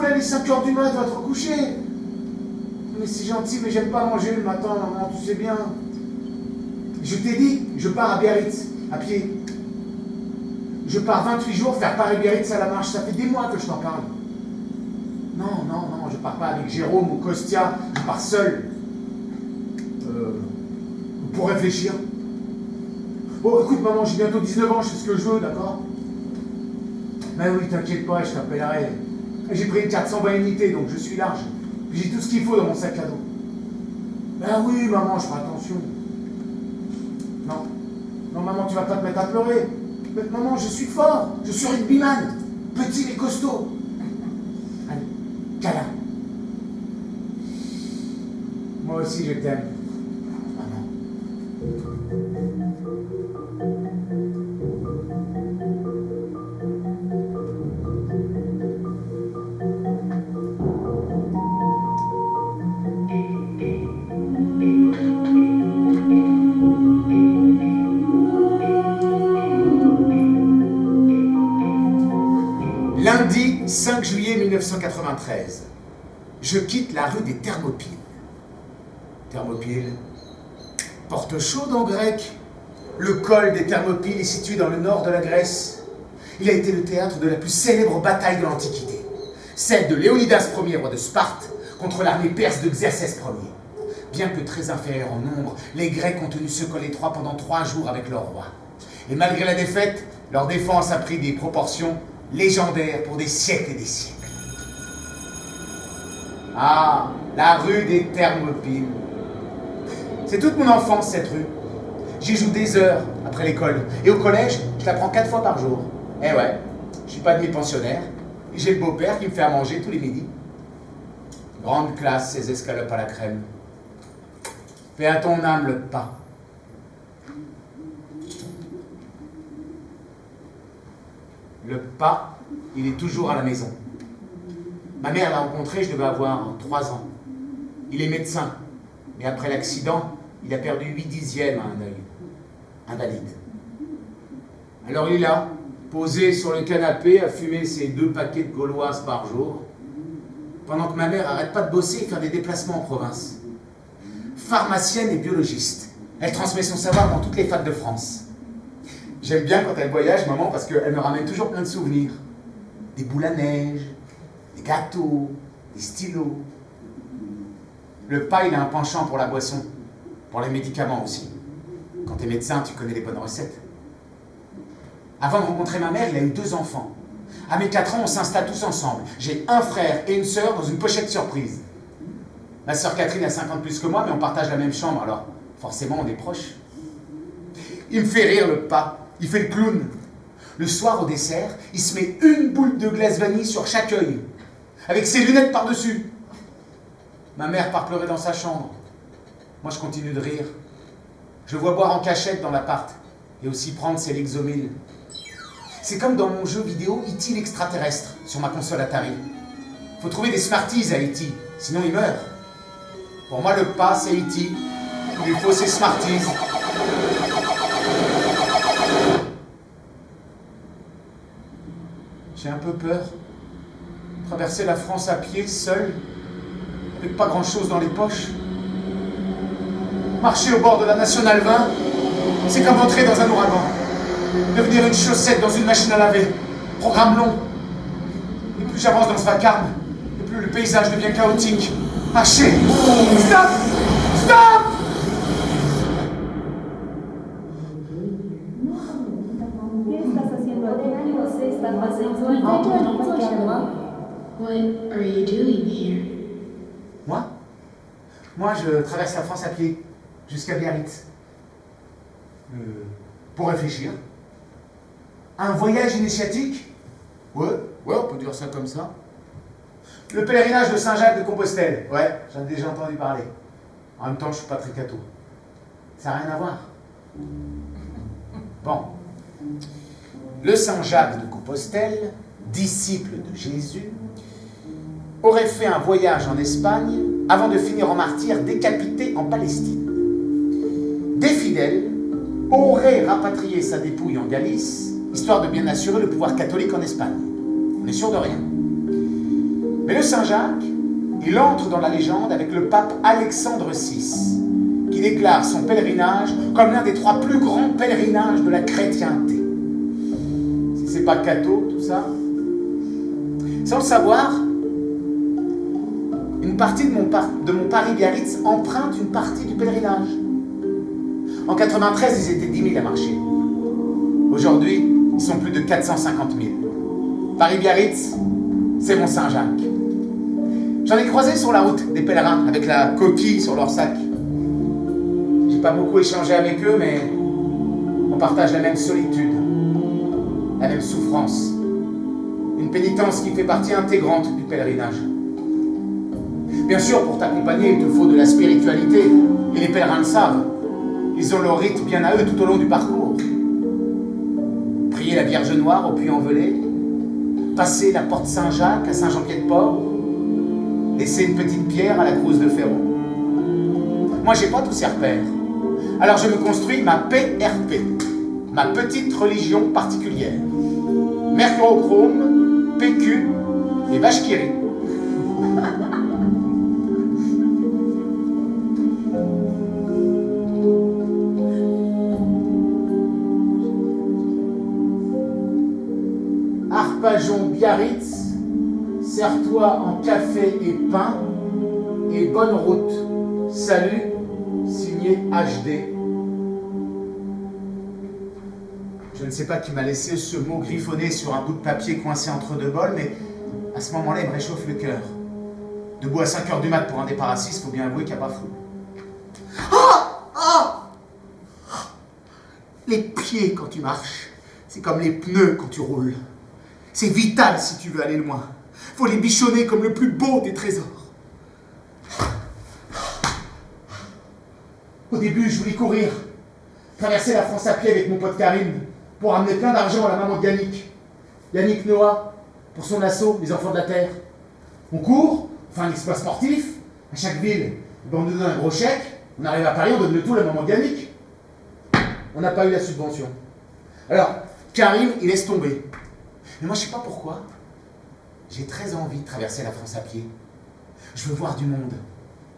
après les 5 heures du mat, va te recoucher. Mais c'est gentil, mais j'aime pas manger le matin, maman, tu sais bien. Je t'ai dit, je pars à Biarritz, à pied. Je pars 28 jours faire Paris-Biarritz à la marche. Ça fait des mois que je t'en parle. Non, non, non, je pars pas avec Jérôme ou Kostia. Je pars seul. Pour réfléchir. Bon, écoute, maman, j'ai bientôt 19 ans, je fais ce que je veux, d'accord? Mais oui, t'inquiète pas, je t'appellerai. J'ai pris une carte sans validité, donc je suis large. Puis j'ai tout ce qu'il faut dans mon sac à dos. Ben oui, maman, je ferai attention. Non. Non, maman, tu vas pas te mettre à pleurer. Mais maman, je suis fort. Je suis rugbyman. Petit mais costaud. Allez, câlin. Moi aussi, je t'aime. Maman. Lundi 5 juillet 1993, je quitte la rue des Thermopyles. Thermopyles, porte chaude en grec. Le col des Thermopyles est situé dans le nord de la Grèce. Il a été le théâtre de la plus célèbre bataille de l'Antiquité, celle de Léonidas Ier, roi de Sparte, contre l'armée perse de Xerxès Ier. Bien que très inférieurs en nombre, les Grecs ont tenu ce col étroit pendant 3 jours avec leur roi. Et malgré la défaite, leur défense a pris des proportions légendaire pour des siècles et des siècles. Ah, la rue des Thermopyles. C'est toute mon enfance, cette rue. J'y joue des heures après l'école. Et au collège, je la prends 4 fois par jour. Eh ouais, je suis pas demi-pensionnaire. J'ai le beau-père qui me fait à manger tous les midis. Grande classe, ces escalopes à la crème. Paix à ton âme, le pas. Le pas, il est toujours à la maison. Ma mère l'a rencontré, je devais avoir 3 ans. Il est médecin, mais après l'accident, il a perdu 8/10 à un œil. Invalide. Alors il est là, posé sur le canapé, à fumer ses 2 paquets de gauloises par jour, pendant que ma mère arrête pas de bosser et faire des déplacements en province. Pharmacienne et biologiste. Elle transmet son savoir dans toutes les facs de France. J'aime bien quand elle voyage, maman, parce qu'elle me ramène toujours plein de souvenirs. Des boules à neige, des gâteaux, des stylos. Le pas, il a un penchant pour la boisson, pour les médicaments aussi. Quand t'es médecin, tu connais les bonnes recettes. Avant de rencontrer ma mère, il a eu 2 enfants. À mes 4 ans, on s'installe tous ensemble. J'ai un frère et une sœur dans une pochette surprise. Ma sœur Catherine a 50 plus que moi, mais on partage la même chambre, alors forcément on est proches. Il me fait rire, le pas. Il fait le clown. Le soir, au dessert, il se met une boule de glace vanille sur chaque œil, avec ses lunettes par-dessus. Ma mère part pleurer dans sa chambre. Moi, je continue de rire. Je le vois boire en cachette dans l'appart, et aussi prendre ses Lexomil. C'est comme dans mon jeu vidéo E.T. l'extraterrestre, sur ma console Atari. Faut trouver des Smarties à E.T., sinon il meurt. Pour moi, le pas, c'est E.T. Il lui faut ses Smarties. J'ai un peu peur. Traverser la France à pied, seul, avec pas grand-chose dans les poches. Marcher au bord de la Nationale 20, c'est comme entrer dans un ouragan. Devenir une chaussette dans une machine à laver. Programme long. Et plus j'avance dans ce vacarme, et plus le paysage devient chaotique. Haché. Stop! Stop! What are you doing here? Moi, je traverse la France à pied, jusqu'à Biarritz. Pour réfléchir. Un voyage initiatique? Ouais, on peut dire ça comme ça. Le pèlerinage de Saint-Jacques-de-Compostelle. Ouais, j'en ai déjà entendu parler. En même temps, je suis pas très catho. Ça n'a rien à voir. Bon. Le Saint-Jacques-de-Compostelle, disciple de Jésus, aurait fait un voyage en Espagne avant de finir en martyr décapité en Palestine. Des fidèles auraient rapatrié sa dépouille en Galice, histoire de bien assurer le pouvoir catholique en Espagne. On n'est sûr de rien. Mais le Saint-Jacques, il entre dans la légende avec le pape Alexandre VI, qui déclare son pèlerinage comme l'un des 3 plus grands pèlerinages de la chrétienté. Si c'est pas catho, tout ça. Sans le savoir, une partie de mon Paris-Biarritz emprunte une partie du pèlerinage. En 93, ils étaient 10 000 à marcher. Aujourd'hui, ils sont plus de 450 000. Paris-Biarritz, c'est mon Saint-Jacques. J'en ai croisé sur la route des pèlerins avec la coquille sur leur sac. J'ai pas beaucoup échangé avec eux, mais on partage la même solitude, la même souffrance. Une pénitence qui fait partie intégrante du pèlerinage. Bien sûr, pour t'accompagner, il te faut de la spiritualité, et les pèlerins le savent. Ils ont leur rite bien à eux tout au long du parcours. Prier la Vierge Noire au Puy-en-Velay, passer la porte Saint-Jacques à Saint-Jean-Pied-de-Port, laisser une petite pierre à la Cruz de Ferro. Moi, j'ai pas tous ces repères. Alors je me construis ma PRP, ma petite religion particulière. Mercurochrome, PQ et vache qui rit. Arpajon Biarritz, sers-toi en café et pain, et bonne route. Salut, signé HD. Je ne sais pas qui m'a laissé ce mot griffonné sur un bout de papier coincé entre 2 bols, mais à ce moment-là, il me réchauffe le cœur. Debout à 5 h du mat pour un départ à 6, faut bien avouer qu'il n'y a pas fou. Les pieds quand tu marches, c'est comme les pneus quand tu roules. C'est vital si tu veux aller loin. Faut les bichonner comme le plus beau des trésors. Au début, je voulais courir, traverser la France à pied avec mon pote Karim, pour ramener plein d'argent à la maman de Yannick. Yannick Noah, pour son assaut, les enfants de la Terre. On court, on fait un exploit sportif, à chaque ville, on nous donne un gros chèque, on arrive à Paris, on donne le tout à la maman de Yannick. On n'a pas eu la subvention. Alors, Karim, il laisse tomber. Mais moi, je sais pas pourquoi, j'ai très envie de traverser la France à pied. Je veux voir du monde,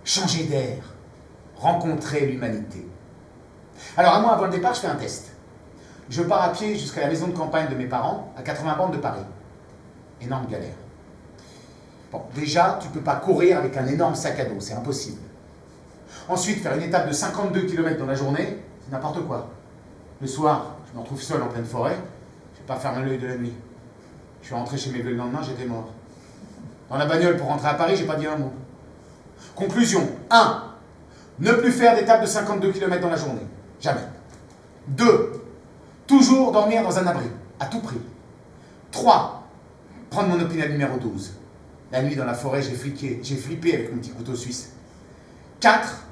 changer d'air, rencontrer l'humanité. Alors, à moi, avant le départ, je fais un test. Je pars à pied jusqu'à la maison de campagne de mes parents, à 80 bornes de Paris. Énorme galère. Bon, déjà, tu peux pas courir avec un énorme sac à dos, c'est impossible. Ensuite, faire une étape de 52 km dans la journée, c'est n'importe quoi. Le soir, je me retrouve seul en pleine forêt, je vais pas fermer l'œil de la nuit. Je suis rentré chez mes bleus le lendemain, j'étais mort. Dans la bagnole pour rentrer à Paris, j'ai pas dit un mot. Conclusion, 1. Ne plus faire d'étape de 52 km dans la journée. Jamais. 2. Toujours dormir dans un abri, à tout prix. 3. Prendre mon opinel numéro 12. La nuit dans la forêt, j'ai flippé avec mon petit couteau suisse. 4.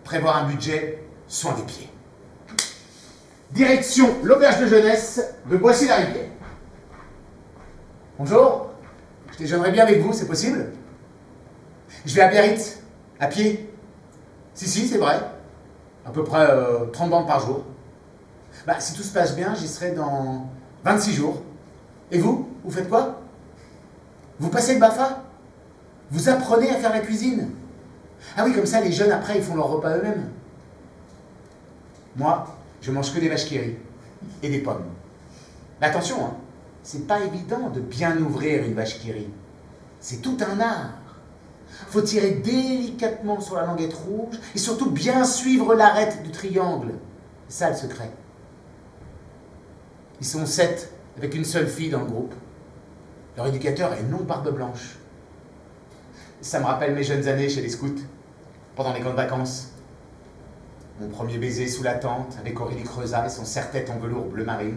Prévoir un budget, soin des pieds. Direction l'auberge de jeunesse de Boissy-la-Rivière. Bonjour, je déjeunerai bien avec vous, c'est possible? Je vais à Biarritz, à pied. Si, c'est vrai. À peu près 30 bandes par jour. Bah, si tout se passe bien, j'y serai dans 26 jours. Et vous faites quoi? Vous passez le BAFA? Vous apprenez à faire la cuisine? Ah oui, comme ça, les jeunes, après, ils font leur repas eux-mêmes. Moi, je mange que des vaches qui rient et des pommes. Mais attention, hein, c'est pas évident de bien ouvrir une vache qui rit. C'est tout un art. Faut tirer délicatement sur la languette rouge et surtout bien suivre l'arête du triangle. C'est ça le secret. Ils sont 7 avec une seule fille dans le groupe. Leur éducateur a une longue barbe blanche. Ça me rappelle mes jeunes années chez les scouts, pendant les camps de vacances. Mon premier baiser sous la tente avec Aurélie Creusat et son serre-tête en velours bleu marine.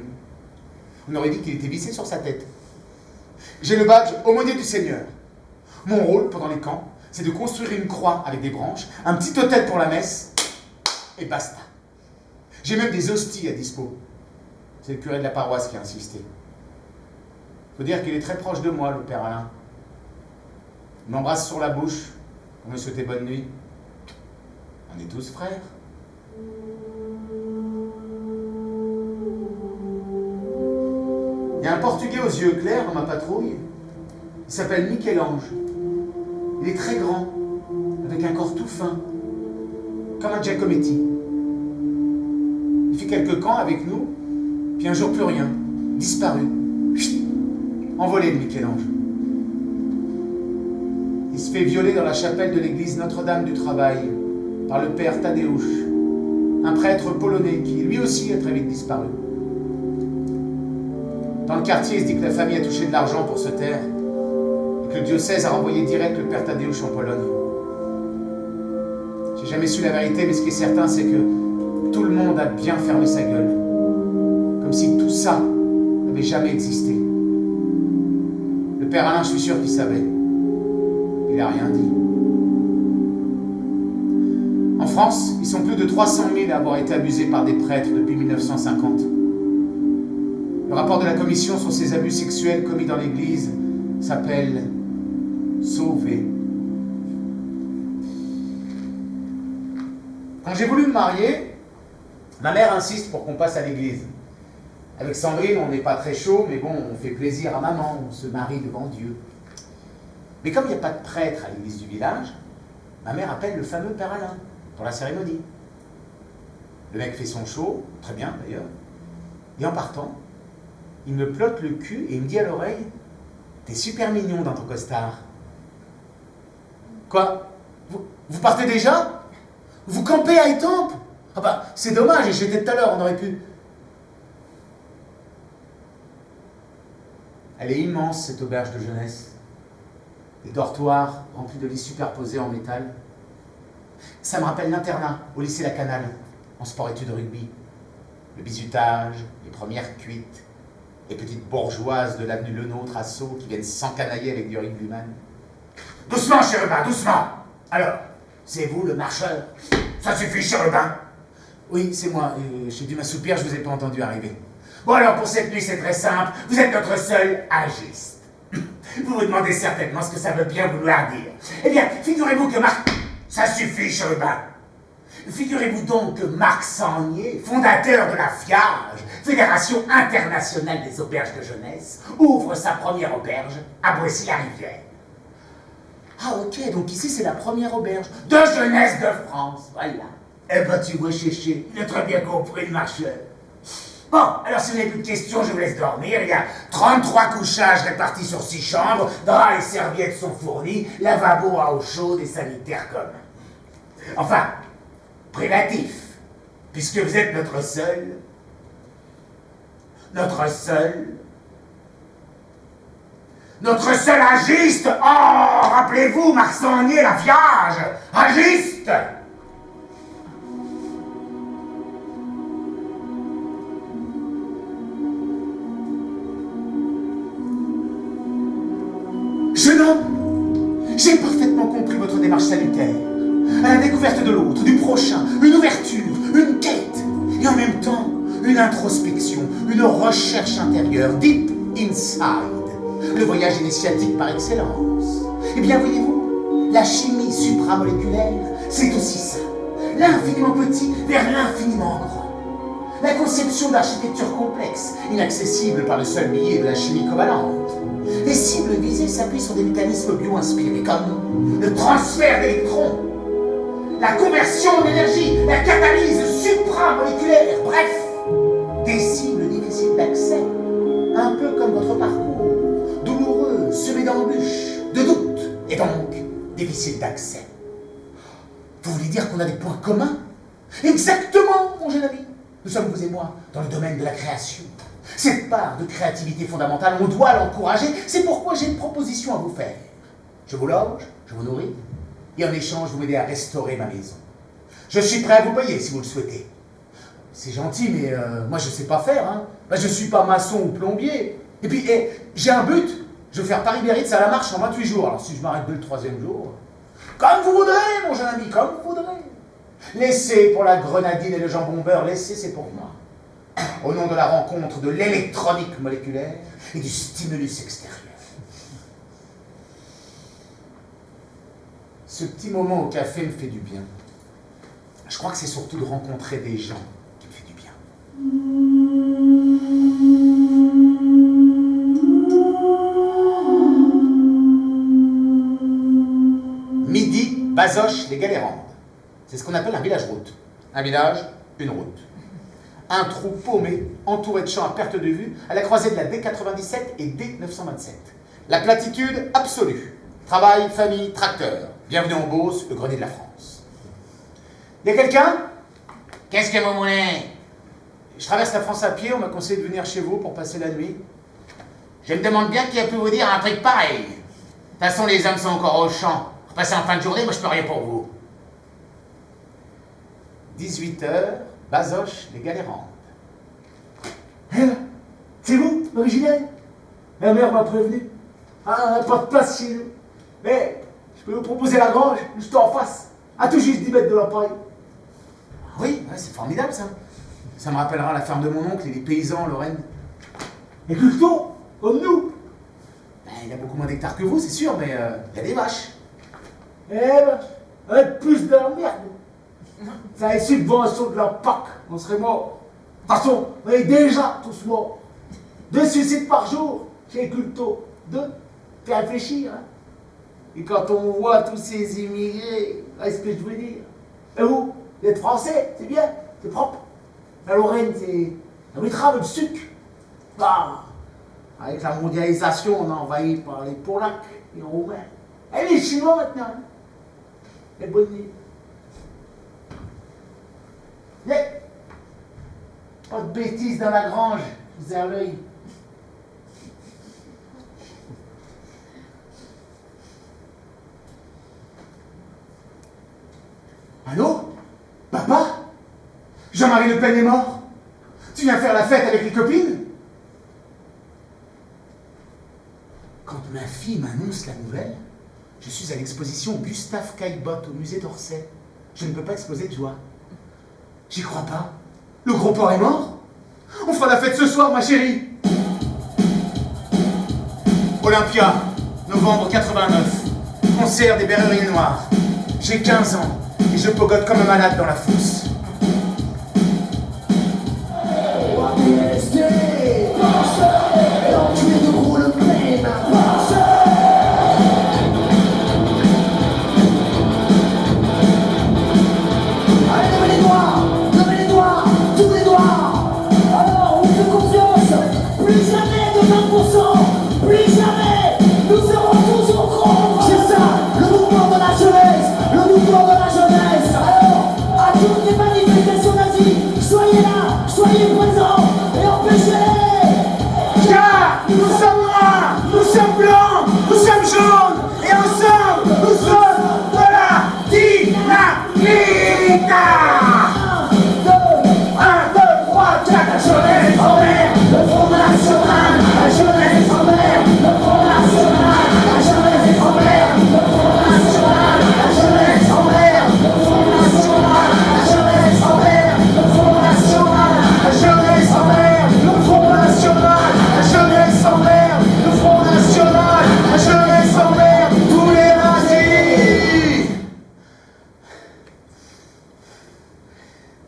On aurait dit qu'il était vissé sur sa tête. J'ai le badge aumônier du Seigneur. Mon rôle pendant les camps, c'est de construire une croix avec des branches, un petit autel pour la messe, et basta. J'ai même des hosties à dispo. C'est le curé de la paroisse qui a insisté. Faut dire qu'il est très proche de moi, le père Alain. Il m'embrasse sur la bouche pour me souhaiter bonne nuit. On est tous frères. Il y a un Portugais aux yeux clairs dans ma patrouille. Il s'appelle Michel-Ange. Il est très grand, avec un corps tout fin, comme un Giacometti. Il fait quelques camps avec nous, puis un jour plus rien, disparu. Chut, envolé le Michel-Ange. Il se fait violer dans la chapelle de l'église Notre-Dame du Travail par le père Tadeusz, un prêtre polonais qui lui aussi a très vite disparu. Dans le quartier, il se dit que la famille a touché de l'argent pour se taire et que le diocèse a renvoyé direct le père Tadeusz en Pologne. J'ai jamais su la vérité, mais ce qui est certain, c'est que tout le monde a bien fermé sa gueule. Comme si tout ça n'avait jamais existé. Le père Alain, je suis sûr qu'il savait. Il n'a rien dit. En France, ils sont plus de 300 000 à avoir été abusés par des prêtres depuis 1950. Le rapport de la commission sur ces abus sexuels commis dans l'église s'appelle « Sauver ». Quand j'ai voulu me marier, ma mère insiste pour qu'on passe à l'église. Avec Sandrine, on n'est pas très chaud, mais bon, on fait plaisir à maman, on se marie devant Dieu. Mais comme il n'y a pas de prêtre à l'église du village, ma mère appelle le fameux père Alain pour la cérémonie. Le mec fait son show, très bien d'ailleurs, et en partant, il me plotte le cul et il me dit à l'oreille « T'es super mignon dans ton costard. » Quoi? Vous partez déjà? Vous campez à Étampes? Ah bah, c'est dommage, j'étais tout à l'heure, on aurait pu... Elle est immense, cette auberge de jeunesse. Des dortoirs remplis de lits superposés en métal. Ça me rappelle l'internat au lycée La Canale, en sport-études rugby. Le bizutage, les premières cuites, les petites bourgeoises de l'avenue Le Nôtre à Sceaux qui viennent s'encanailler avec du rugbyman. Doucement, Chérubin, doucement! Alors, c'est vous le marcheur? Ça suffit, Chérubin! Oui, c'est moi. J'ai dû m'assoupir, je vous ai pas entendu arriver. Bon alors, pour cette nuit, c'est très simple. Vous êtes notre seul agiste. Vous vous demandez certainement ce que ça veut bien vouloir dire. Eh bien, figurez-vous que Marc... Ça suffit, Chérubin. Figurez-vous donc que Marc Sangnier, fondateur de la FIAGE, Fédération internationale des auberges de jeunesse, ouvre sa première auberge à Boissy-la-Rivière. Ah ok, donc ici c'est la première auberge de jeunesse de France, voilà. Eh ben tu vois, Chéché, il a très bien compris le marcheur. Bon, alors si vous n'avez plus de questions, je vous laisse dormir. Il y a 33 couchages répartis sur 6 chambres, draps et serviettes sont fournis, lavabo à eau chaude et sanitaire commun. Enfin, privatif, puisque vous êtes notre seul, agiste. Oh, rappelez-vous, Marc Sangnier, la FIAGE, agiste. Jeune homme, j'ai parfaitement compris votre démarche salutaire. À la découverte de l'autre, du prochain, une ouverture, une quête, et en même temps, une introspection, une recherche intérieure, deep inside, le voyage initiatique par excellence. Eh bien, voyez-vous, la chimie supramoléculaire, c'est aussi ça, l'infiniment petit vers l'infiniment grand. La conception d'architecture complexe, inaccessible par le seul biais de la chimie covalente. Les cibles visées s'appuient sur des mécanismes bio-inspirés, comme le transfert d'électrons, la conversion d'énergie, la catalyse supramoléculaire, bref, des cibles difficiles d'accès, un peu comme votre parcours, douloureux, semé d'embûches, de doutes, et donc difficile d'accès. Vous voulez dire qu'on a des points communs? Exactement, mon jeune ami. Nous sommes, vous et moi, dans le domaine de la création. Cette part de créativité fondamentale, on doit l'encourager. C'est pourquoi j'ai une proposition à vous faire. Je vous loge, je vous nourris, et en échange, vous m'aidez à restaurer ma maison. Je suis prêt à vous payer si vous le souhaitez. C'est gentil, mais moi je ne sais pas faire. Hein. Ben, je ne suis pas maçon ou plombier. Et puis, j'ai un but. Je veux faire Paris-Biarritz à la marche en 28 jours. Alors si je m'arrête dès le 3e jour... Comme vous voudrez, mon jeune ami, comme vous voudrez. Laissez pour la grenadine et le jambon beurre, laissez, c'est pour moi. Au nom de la rencontre de l'électronique moléculaire et du stimulus extérieur. Ce petit moment au café me fait du bien. Je crois que c'est surtout de rencontrer des gens qui me fait du bien. Bazoches, les Galérandes. C'est ce qu'on appelle un village-route. Un village, une route. Un trou paumé, entouré de champs à perte de vue, à la croisée de la D97 et D927. La platitude absolue. Travail, famille, tracteur. Bienvenue en Beauce, le grenier de la France. Y a quelqu'un? Qu'est-ce que vous voulez? Je traverse la France à pied, on m'a conseillé de venir chez vous pour passer la nuit. Je me demande bien qui a pu vous dire un truc pareil. De toute façon, les hommes sont encore au champ. Repasser en fin de journée, moi je peux rien pour vous. 18h, Bazoches, les Galérandes. Eh, c'est vous, l'originel? Ma mère m'a prévenu. Ah, pas de place chez nous. Mais je peux vous proposer la grange, juste en face, à tout juste 10 mètres de la paille. Oui, ouais, c'est formidable ça. Ça me rappellera la ferme de mon oncle et les paysans en Lorraine. Et culto, comme nous. Ben, il a beaucoup moins d'hectares que vous, c'est sûr, mais il y a des vaches. Eh ben, avec plus de la merde. Ça est subvention de la PAC, on serait mort. De toute façon, on est déjà tous morts. 2 suicides par jour chez Culto. 2, fait réfléchir. Hein. Et quand on voit tous ces immigrés, est-ce que je veux dire? Et vous êtes français, c'est bien, c'est propre. La Lorraine, c'est la betterave, le sucre. Ah, avec la mondialisation, on est envahi par les Polacs, les Roumains. Et les Chinois maintenant. Hein. Les bonnes nuits. Mais, pas de bêtises dans la grange, je vous ai à l'œil. Allô? Papa? Jean-Marie Le Pen est mort? Tu viens faire la fête avec les copines? Quand ma fille m'annonce la nouvelle, je suis à l'exposition Gustave Caillebotte au musée d'Orsay. Je ne peux pas exploser de joie. J'y crois pas. Le gros porc est mort? On fera la fête ce soir, ma chérie. Olympia, novembre 89. Concert des Berruriers Noirs. J'ai 15 ans et je pogote comme un malade dans la fosse.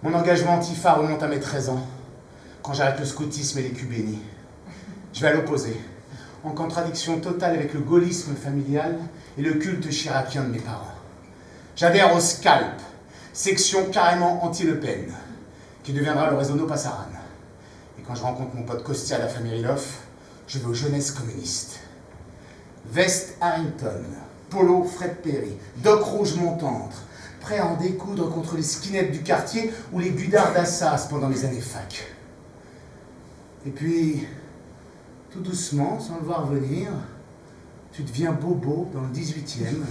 Mon engagement antifa remonte à mes 13 ans, quand j'arrête le scoutisme et les culs bénis. Je vais à l'opposé, en contradiction totale avec le gaullisme familial et le culte chiracien de mes parents. J'adhère au SCALP, section carrément anti-Le Pen, qui deviendra le réseau No Passaran. Et quand je rencontre mon pote Kostia à la famille Riloff, je vais aux jeunesses communistes. Veste Harrington, polo Fred Perry, doc rouge Montendre, prêt à en découdre contre les skinheads du quartier ou les gudards d'Assas pendant mes années fac. Et puis, tout doucement, sans le voir venir, tu deviens bobo dans le 18e.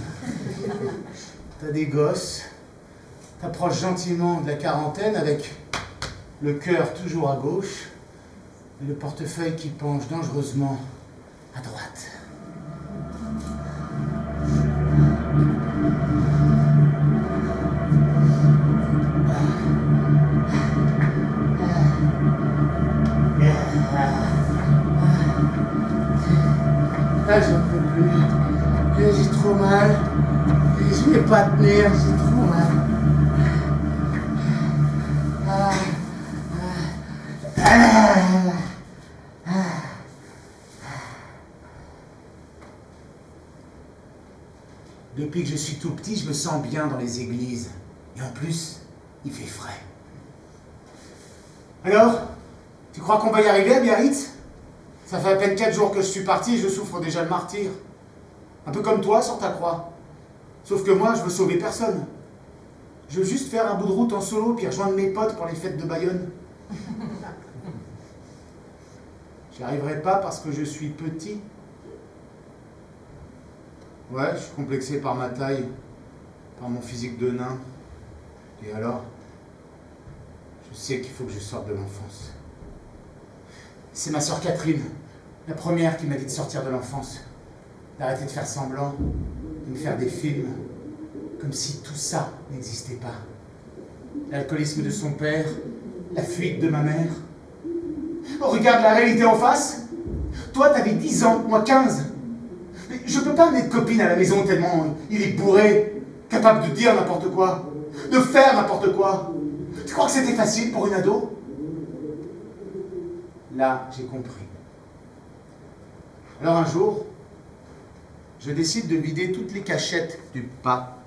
T'as des gosses, t'approches gentiment de la quarantaine avec le cœur toujours à gauche et le portefeuille qui penche dangereusement à droite. Là, j'en peux plus. J'ai trop mal. Je vais pas tenir, j'ai trop mal. Depuis que je suis tout petit, je me sens bien dans les églises. Et en plus, il fait frais. Alors, tu crois qu'on va y arriver à Biarritz? Ça fait à peine 4 jours que je suis parti et je souffre déjà le martyre. Un peu comme toi sur ta croix. Sauf que moi, je veux sauver personne. Je veux juste faire un bout de route en solo puis rejoindre mes potes pour les fêtes de Bayonne. J'y arriverai pas parce que je suis petit. Ouais, je suis complexé par ma taille, par mon physique de nain. Et alors, je sais qu'il faut que je sorte de l'enfance. C'est ma sœur Catherine, la première qui m'a dit de sortir de l'enfance, d'arrêter de faire semblant, de me faire des films, comme si tout ça n'existait pas. L'alcoolisme de son père, la fuite de ma mère. Oh, regarde la réalité en face. Toi, t'avais 10 ans, moi 15. Mais je peux pas amener de copine à la maison tellement il est bourré, capable de dire n'importe quoi, de faire n'importe quoi. Tu crois que c'était facile pour une ado? Là, j'ai compris. Alors un jour, je décide de vider toutes les cachettes du pas.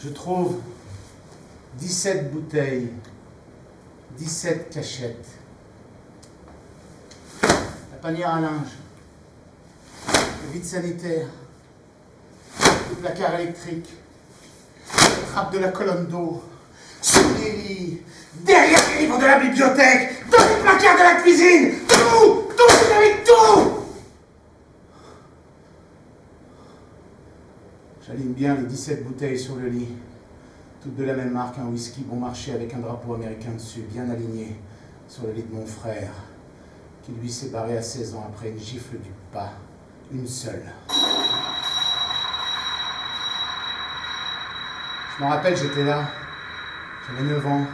Je trouve 17 bouteilles, 17 cachettes, la panière à linge, le vide sanitaire, le placard électrique, la trappe de la colonne d'eau, sous les lits, derrière les livres de la bibliothèque, dans les placards de la cuisine, tout, vous avez tout. J'aligne bien les 17 bouteilles sur le lit, toutes de la même marque, un whisky bon marché avec un drapeau américain dessus, bien aligné sur le lit de mon frère, qui lui s'est barré à 16 ans après une gifle du pas, une seule. Je m'en rappelle, j'étais là, j'avais 9 ans.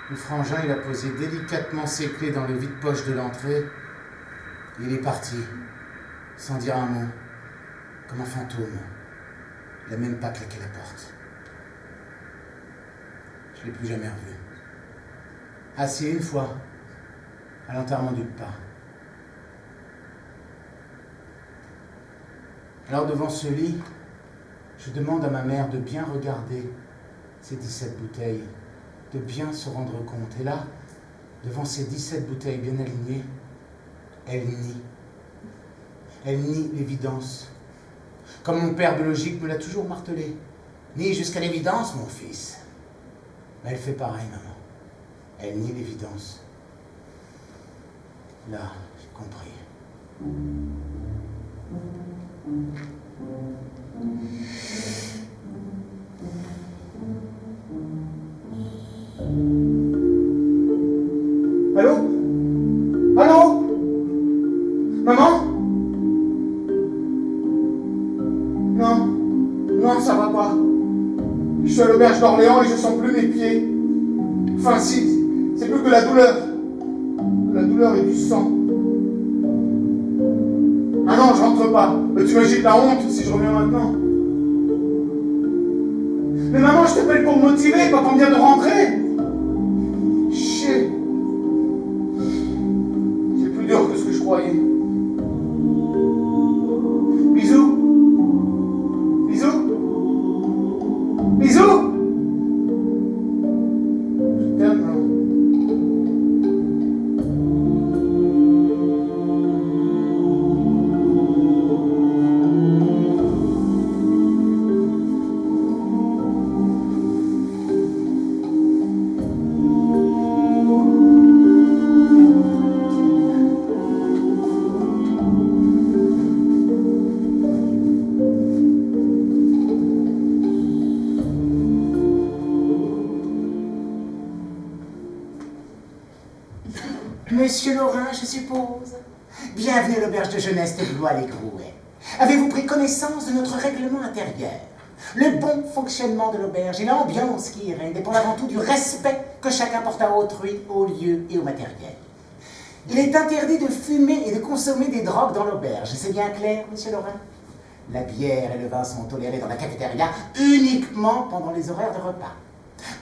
Le frangin, il a posé délicatement ses clés dans le vide-poche de l'entrée, et il est parti, sans dire un mot, comme un fantôme. Il n'a même pas claqué la porte. Je ne l'ai plus jamais revu. Assis une fois, à l'enterrement du pas. Alors devant ce lit, je demande à ma mère de bien regarder ces 17 bouteilles, de bien se rendre compte. Et là, devant ces 17 bouteilles bien alignées, elle nie. Elle nie l'évidence. Comme mon père biologique me l'a toujours martelé. Nie jusqu'à l'évidence, mon fils. Mais elle fait pareil, maman. Elle nie l'évidence. Là, j'ai compris. Allô? Allô? Maman? Non. Non, ça va pas. Je suis à l'auberge d'Orléans et je sens plus mes pieds. Enfin, si, c'est plus que la douleur. La douleur et du sang. Ah non, je rentre pas. Mais tu imagines la honte si je reviens maintenant. Mais maman, je t'appelle pour me motiver, pas pour me dire de rentrer. Chier. C'est plus dur que ce que je croyais. Bisous. Bisous. Bisous. Je t'aime, maman. Monsieur Laurin, je suppose. Bienvenue à l'auberge de jeunesse de Blois-les-Grouets. Avez-vous pris connaissance de notre règlement intérieur? Le bon fonctionnement de l'auberge et l'ambiance qui y règne dépendent avant tout du respect que chacun porte à autrui, au lieu et au matériel. Il est interdit de fumer et de consommer des drogues dans l'auberge. C'est bien clair, monsieur Laurin? La bière et le vin sont tolérés dans la cafétéria uniquement pendant les horaires de repas.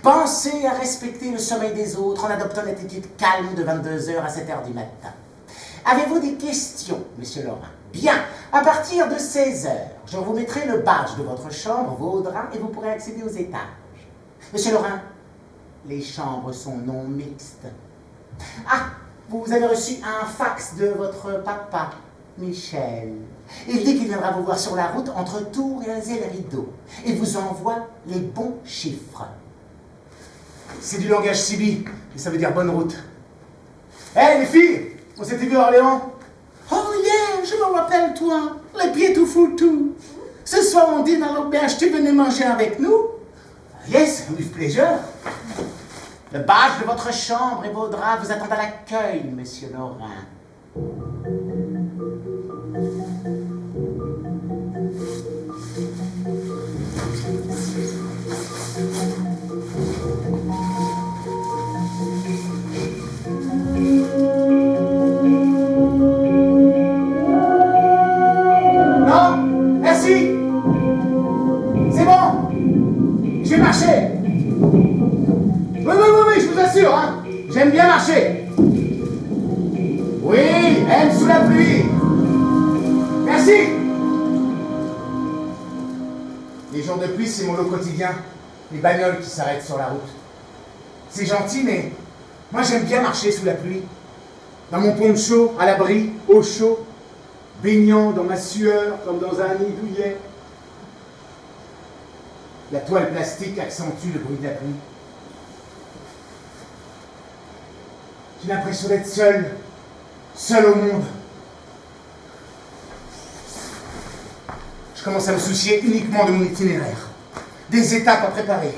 Pensez à respecter le sommeil des autres en adoptant une attitude calme de 22h à 7h du matin. Avez-vous des questions, monsieur Laurin? Bien. À partir de 16 heures, je vous mettrai le badge de votre chambre, vos draps, et vous pourrez accéder aux étages. Monsieur Lorrain, les chambres sont non mixtes. Ah, vous avez reçu un fax de votre papa, Michel. Il dit qu'il viendra vous voir sur la route entre Tours et les Rideaux. Il vous envoie les bons chiffres. C'est du langage Sibi, et ça veut dire bonne route. Hé, les filles, on s'était vu à Orléans? Oh yeah, je me rappelle toi, les pieds tout foutus. Ce soir on dîne à l'auberge, tu venais manger avec nous? Yes, with pleasure. Le badge de votre chambre et vos draps vous attendent à l'accueil, monsieur Lorrain. Non, merci. C'est bon. Je vais marcher. Oui, je vous assure, hein. J'aime bien marcher. Oui, même sous la pluie. Merci. Les jours de pluie, c'est mon lot quotidien. Les bagnoles qui s'arrêtent sur la route. C'est gentil, mais moi j'aime bien marcher sous la pluie. Dans mon poncho, à l'abri, au chaud, baignant dans ma sueur comme dans un nid douillet. La toile plastique accentue le bruit de la pluie. J'ai l'impression d'être seul au monde. Je commence à me soucier uniquement de mon itinéraire, des étapes à préparer,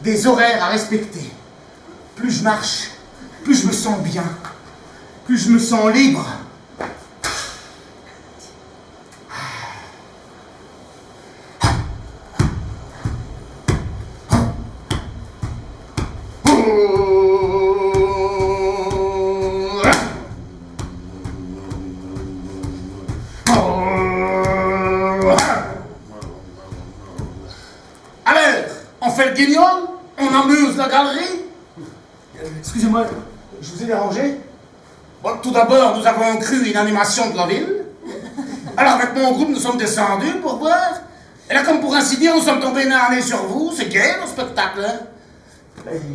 des horaires à respecter. Plus je marche, plus je me sens bien, plus je me sens libre. Guignol, on amuse la galerie. Excusez-moi, je vous ai dérangé? Bon, tout d'abord, nous avons cru une animation de la ville. Alors, avec mon groupe, nous sommes descendus pour voir. Et là, comme pour ainsi dire, nous sommes tombés nez à nez sur vous. C'est gai, le spectacle, hein?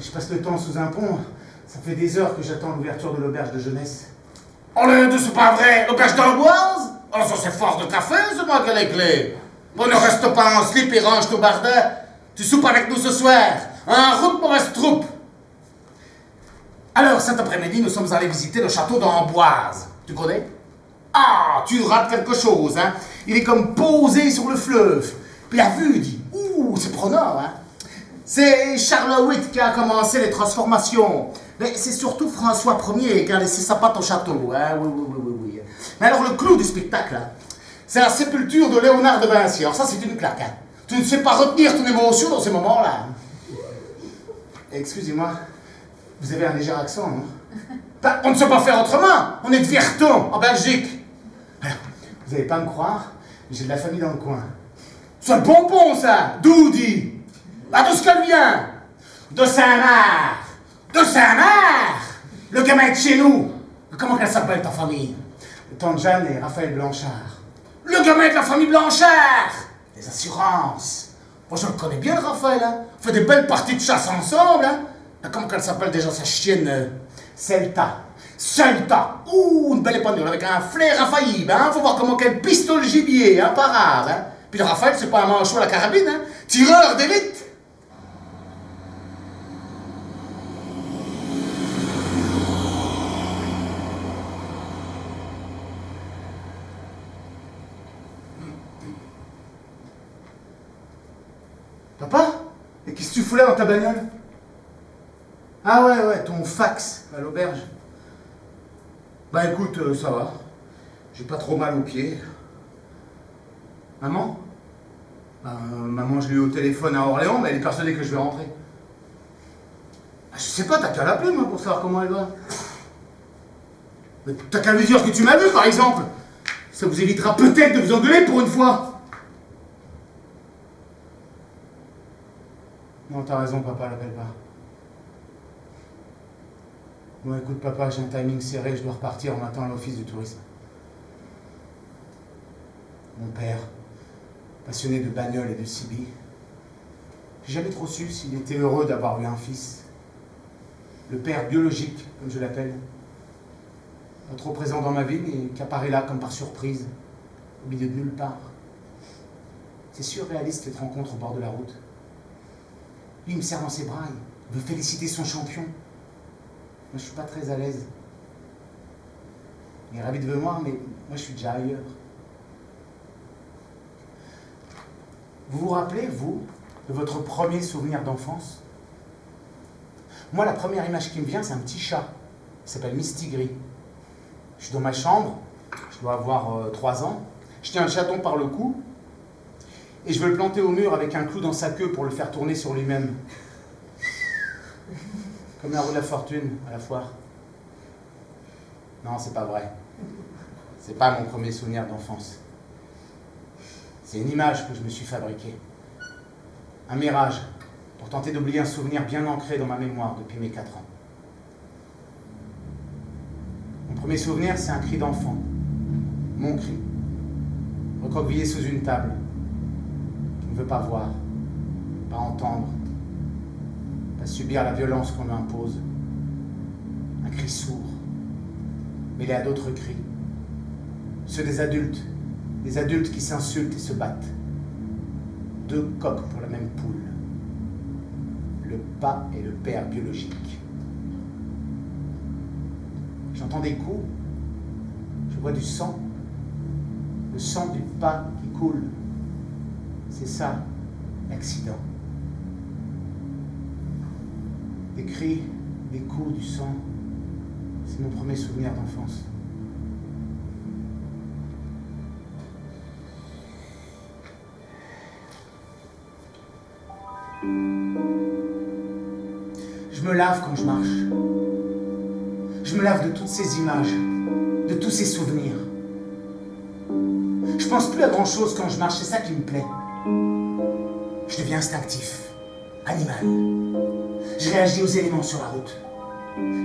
Je passe le temps sous un pont. Ça fait des heures que j'attends l'ouverture de l'auberge de jeunesse. Oh, c'est pas vrai? L'auberge d'Amboise? Oh, ça, c'est fort de café, c'est moi qui ai les clés. Bon, ne reste pas en slip et range ton bardin. Tu soupes avec nous ce soir. En route, mauvaise troupe. Alors, cet après-midi, nous sommes allés visiter le château d'Amboise. Tu connais? Ah, tu rates quelque chose, hein? Il est comme posé sur le fleuve. Puis la vue dit, ouh, c'est prenant, hein? C'est Charles VIII qui a commencé les transformations. Mais c'est surtout François Ier qui a laissé sa patte au château, hein? Oui. Mais alors, le clou du spectacle, hein, c'est la sépulture de Léonard de Vinci. Alors ça, c'est une claque, hein? Tu ne sais pas retenir ton émotion dans ces moments-là. Excusez-moi, vous avez un léger accent, non? Ben, on ne sait pas faire autrement. On est de Virton, en Belgique. Alors, vous n'allez pas me croire, j'ai de la famille dans le coin. C'est le bonbon, ça. D'où dit? Bah, d'où ce qu'elle vient? De Saint-Marc. De Saint-Marc. Le gamin est de chez nous. Comment qu'elle s'appelle, ta famille? Tante Jeanne et Raphaël Blanchard. Le gamin de la famille Blanchard. Les assurances. Moi, je le connais bien, Raphaël. Hein. On fait des belles parties de chasse ensemble. Hein. Comment qu'elle s'appelle déjà, sa chienne? Celta. Ouh, une belle épanouie avec un flair infaillible. Hein. Faut voir comment qu'elle piste le gibier, imparable. Hein. Puis le Raphaël, c'est pas un manchot à la carabine. Hein. Tireur d'élite. Papa? Et qu'est-ce que tu fous là dans ta bagnole? Ah ouais, ton fax à l'auberge. Bah écoute, ça va. J'ai pas trop mal aux pieds. Maman? Bah, maman, je l'ai eu au téléphone à Orléans, mais elle est persuadée que je vais rentrer. Ah, je sais pas, t'as qu'à l'appeler, moi, pour savoir comment elle va. Mais t'as qu'à lui dire que tu m'as vu, par exemple. Ça vous évitera peut-être de vous engueuler pour une fois. Non, t'as raison, papa, l'appelle pas. Bon, écoute, papa, j'ai un timing serré, je dois repartir en attendant à l'office du tourisme. Mon père, passionné de bagnoles et de CB. J'ai jamais trop su s'il était heureux d'avoir eu un fils. Le père biologique, comme je l'appelle. Pas trop présent dans ma vie, mais qui apparaît là comme par surprise, au milieu de nulle part. C'est surréaliste cette rencontre au bord de la route. Lui, il me serre dans ses bras, il veut féliciter son champion. Moi, je suis pas très à l'aise. Il est ravi de me voir, mais moi, je suis déjà ailleurs. Vous vous rappelez, vous, de votre premier souvenir d'enfance? Moi, la première image qui me vient, c'est un petit chat. Il s'appelle Mistigris. Je suis dans ma chambre, je dois avoir 3 ans. Je tiens un chaton par le cou et je veux le planter au mur avec un clou dans sa queue pour le faire tourner sur lui-même. Comme la roue de la fortune à la foire. Non, c'est pas vrai. C'est pas mon premier souvenir d'enfance. C'est une image que je me suis fabriquée. Un mirage pour tenter d'oublier un souvenir bien ancré dans ma mémoire depuis mes 4 ans. Mon premier souvenir, c'est un cri d'enfant. Mon cri. Recroquevillé sous une table. Qui ne veut pas voir, pas entendre, pas subir la violence qu'on lui impose. Un cri sourd, mêlé à d'autres cris. Ceux des adultes qui s'insultent et se battent. 2 coqs pour la même poule. Le pas et le père biologique. J'entends des coups, je vois du sang, le sang du pas qui coule. C'est ça, l'accident. Des cris, des coups, du sang, c'est mon premier souvenir d'enfance. Je me lave quand je marche. Je me lave de toutes ces images, de tous ces souvenirs. Je pense plus à grand chose quand je marche, c'est ça qui me plaît. Je deviens instinctif, animal. Je réagis aux éléments sur la route.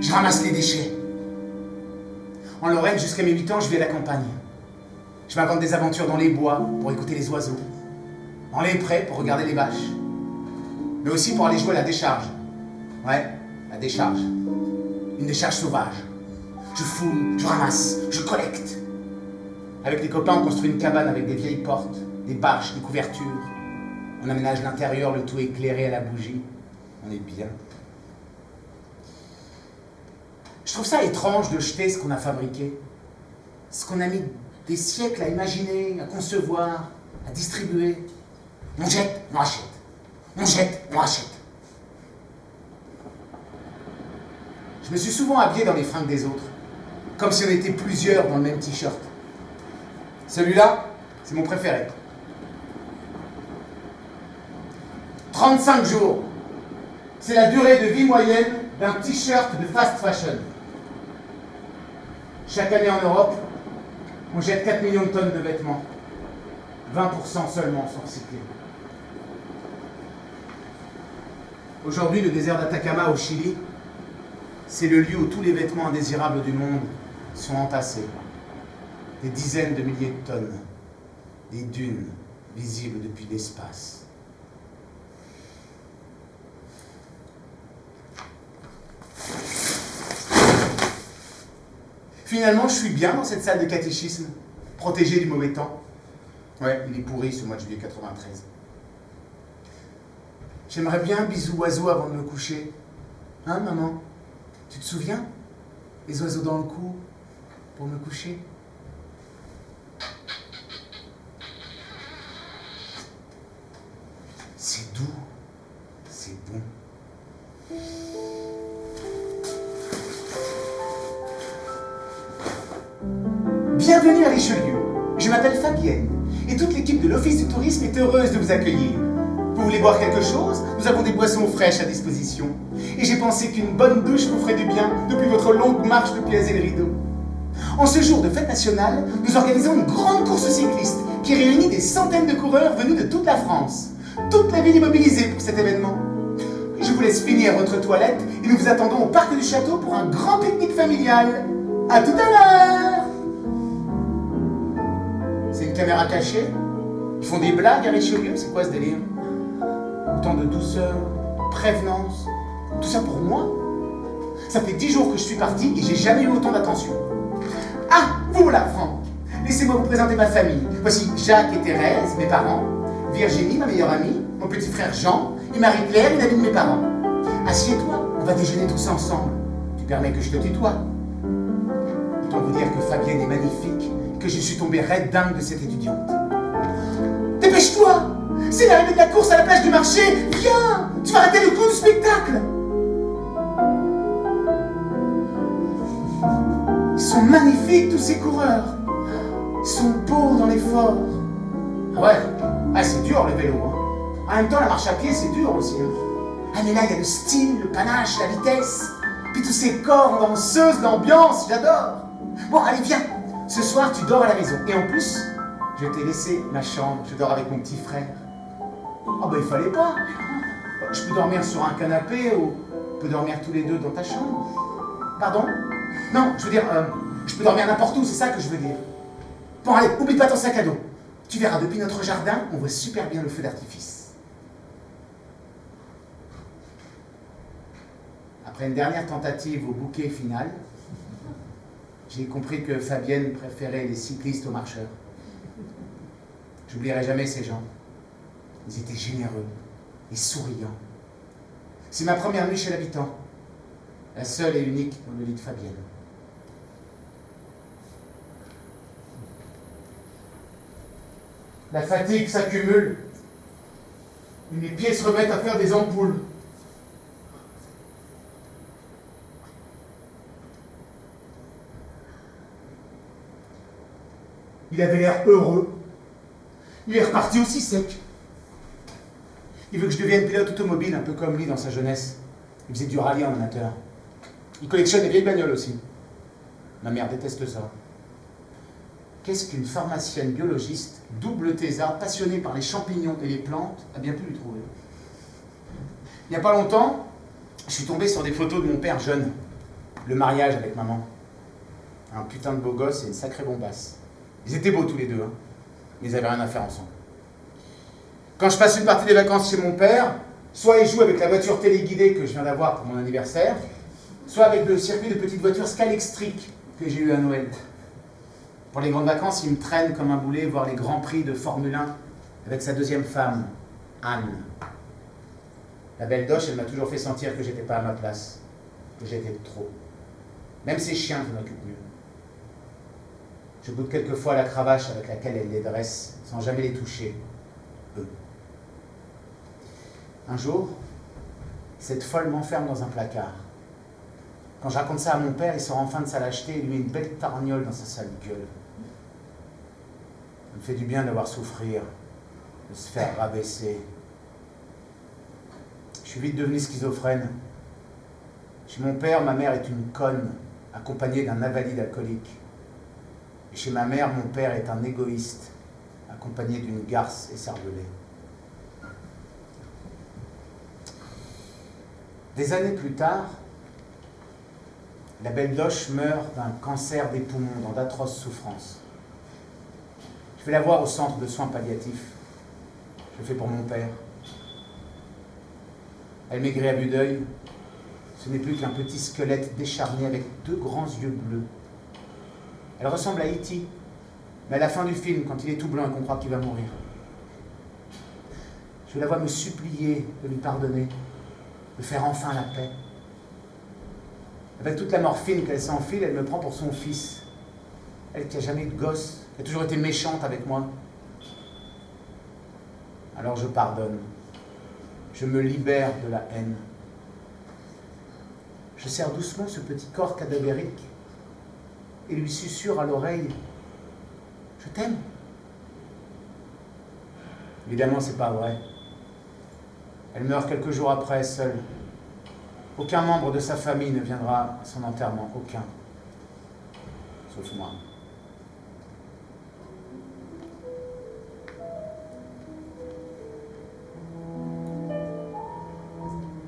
Je ramasse les déchets. En Lorraine, jusqu'à mes 8 ans, je vis à la campagne. Je m'invente des aventures dans les bois pour écouter les oiseaux. Dans les prés pour regarder les vaches. Mais aussi pour aller jouer à la décharge. Ouais, la décharge. Une décharge sauvage. Je fouille, je ramasse, je collecte. Avec les copains, on construit une cabane avec des vieilles portes, des bâches, des couvertures. On aménage l'intérieur, le tout éclairé à la bougie. On est bien. Je trouve ça étrange de jeter ce qu'on a fabriqué. Ce qu'on a mis des siècles à imaginer, à concevoir, à distribuer. On jette, on rachète. On jette, on rachète. Je me suis souvent habillé dans les fringues des autres, comme si on était plusieurs dans le même t-shirt. Celui-là, c'est mon préféré. 35 jours. C'est la durée de vie moyenne d'un t-shirt de fast fashion. Chaque année en Europe, on jette 4 millions de tonnes de vêtements. 20% seulement sont recyclés. Aujourd'hui, le désert d'Atacama au Chili, c'est le lieu où tous les vêtements indésirables du monde sont entassés. Des dizaines de milliers de tonnes. Des dunes visibles depuis l'espace. Finalement, je suis bien dans cette salle de catéchisme, protégée du mauvais temps. Ouais, il est pourri ce mois de juillet 93. J'aimerais bien un bisou oiseau avant de me coucher. Hein, maman? Tu te souviens? Les oiseaux dans le cou, pour me coucher. C'est doux, c'est bon. Bienvenue à Richelieu. Je m'appelle Fabienne et toute l'équipe de l'Office du tourisme est heureuse de vous accueillir. Vous voulez boire quelque chose? Nous avons des boissons fraîches à disposition. Et j'ai pensé qu'une bonne douche vous ferait du bien depuis votre longue marche depuis Azé le Rideau. En ce jour de fête nationale, nous organisons une grande course cycliste qui réunit des centaines de coureurs venus de toute la France. Toute la ville est mobilisée pour cet événement. Je vous laisse finir votre toilette et nous vous attendons au parc du château pour un grand pique-nique familial. À tout à l'heure! C'est une caméra cachée. Ils font des blagues à Richelieu, c'est quoi ce délire? Autant de douceur, de prévenance, tout ça pour moi. Ça fait 10 jours que je suis parti et j'ai jamais eu autant d'attention. Ah, vous voilà, Franck. Laissez-moi vous présenter ma famille. Voici Jacques et Thérèse, mes parents, Virginie, ma meilleure amie, mon petit frère Jean, et Marie-Claire, une amie de mes parents. Assieds-toi, on va déjeuner tous ensemble. Tu permets que je te tutoie? Autant vous dire que Fabienne est magnifique, que je suis tombé raide dingue de cette étudiante. Dépêche-toi! C'est l'arrivée de la course à la plage du marché! Viens! Tu vas rater le coup du spectacle! Ils sont magnifiques, tous ces coureurs! Ils sont beaux dans l'effort! Ah ouais, c'est dur le vélo. Hein. En même temps, la marche à pied, c'est dur aussi. Hein. Ah mais là, il y a le style, le panache, la vitesse. Puis tous ces corps en danseuse, l'ambiance, j'adore. Bon, allez, viens. Ce soir, tu dors à la maison. Et en plus, je t'ai laissé ma chambre. Je dors avec mon petit frère. Ah ben, il fallait pas. Je peux dormir sur un canapé ou on peut dormir tous les deux dans ta chambre. Pardon? Non, je veux dire, je peux dormir n'importe où, c'est ça que je veux dire. Bon, allez, oublie pas ton sac à dos. Tu verras, depuis notre jardin, on voit super bien le feu d'artifice. Après une dernière tentative au bouquet final, j'ai compris que Fabienne préférait les cyclistes aux marcheurs. J'oublierai jamais ces gens. Ils étaient généreux et souriants. C'est ma première nuit chez l'habitant, la seule et unique dans le lit de Fabienne. La fatigue s'accumule. Mes pieds se remettent à faire des ampoules. Il avait l'air heureux. Il est reparti aussi sec. Il veut que je devienne pilote automobile, un peu comme lui dans sa jeunesse. Il faisait du rallye en amateur. Il collectionne les vieilles bagnoles aussi. Ma mère déteste ça. Qu'est-ce qu'une pharmacienne biologiste, double thésard, passionnée par les champignons et les plantes, a bien pu lui trouver? Il n'y a pas longtemps, je suis tombé sur des photos de mon père jeune. Le mariage avec maman. Un putain de beau gosse et une sacrée bombasse. Ils étaient beaux tous les deux, hein, mais ils n'avaient rien à faire ensemble. Quand je passe une partie des vacances chez mon père, soit il joue avec la voiture téléguidée que je viens d'avoir pour mon anniversaire, soit avec le circuit de petites voitures Scalextric que j'ai eu à Noël. Pour les grandes vacances, il me traîne comme un boulet voir les grands prix de Formule 1 avec sa deuxième femme, Anne. La belle Doche, elle m'a toujours fait sentir que j'étais pas à ma place, que j'étais de trop. Même ses chiens, je m'occupe mieux. Je goûte quelquefois la cravache avec laquelle elle les dresse, sans jamais les toucher, eux. Un jour, cette folle m'enferme dans un placard. Quand je raconte ça à mon père, il sort enfin de sa lâcheté et lui met une belle tarniole dans sa sale gueule. Ça me fait du bien de la voir souffrir, de se faire rabaisser. Je suis vite devenu schizophrène. Chez mon père, ma mère est une conne, accompagnée d'un invalide alcoolique. Et chez ma mère, mon père est un égoïste, accompagné d'une garce écervelée. Des années plus tard, la belle Doche meurt d'un cancer des poumons dans d'atroces souffrances. Je vais la voir au centre de soins palliatifs. Je le fais pour mon père. Elle maigrit à vue d'œil. Ce n'est plus qu'un petit squelette décharné avec deux grands yeux bleus. Elle ressemble à E.T., mais à la fin du film, quand il est tout blanc et qu'on croit qu'il va mourir. Je la vois me supplier de lui pardonner, de faire enfin la paix. Avec toute la morphine qu'elle s'enfile, elle me prend pour son fils. Elle qui n'a jamais eu de gosse, qui a toujours été méchante avec moi. Alors je pardonne. Je me libère de la haine. Je serre doucement ce petit corps cadavérique et lui susurre à l'oreille « Je t'aime ». Évidemment, c'est pas vrai. Elle meurt quelques jours après, seule. Aucun membre de sa famille ne viendra à son enterrement, aucun. Sauf moi.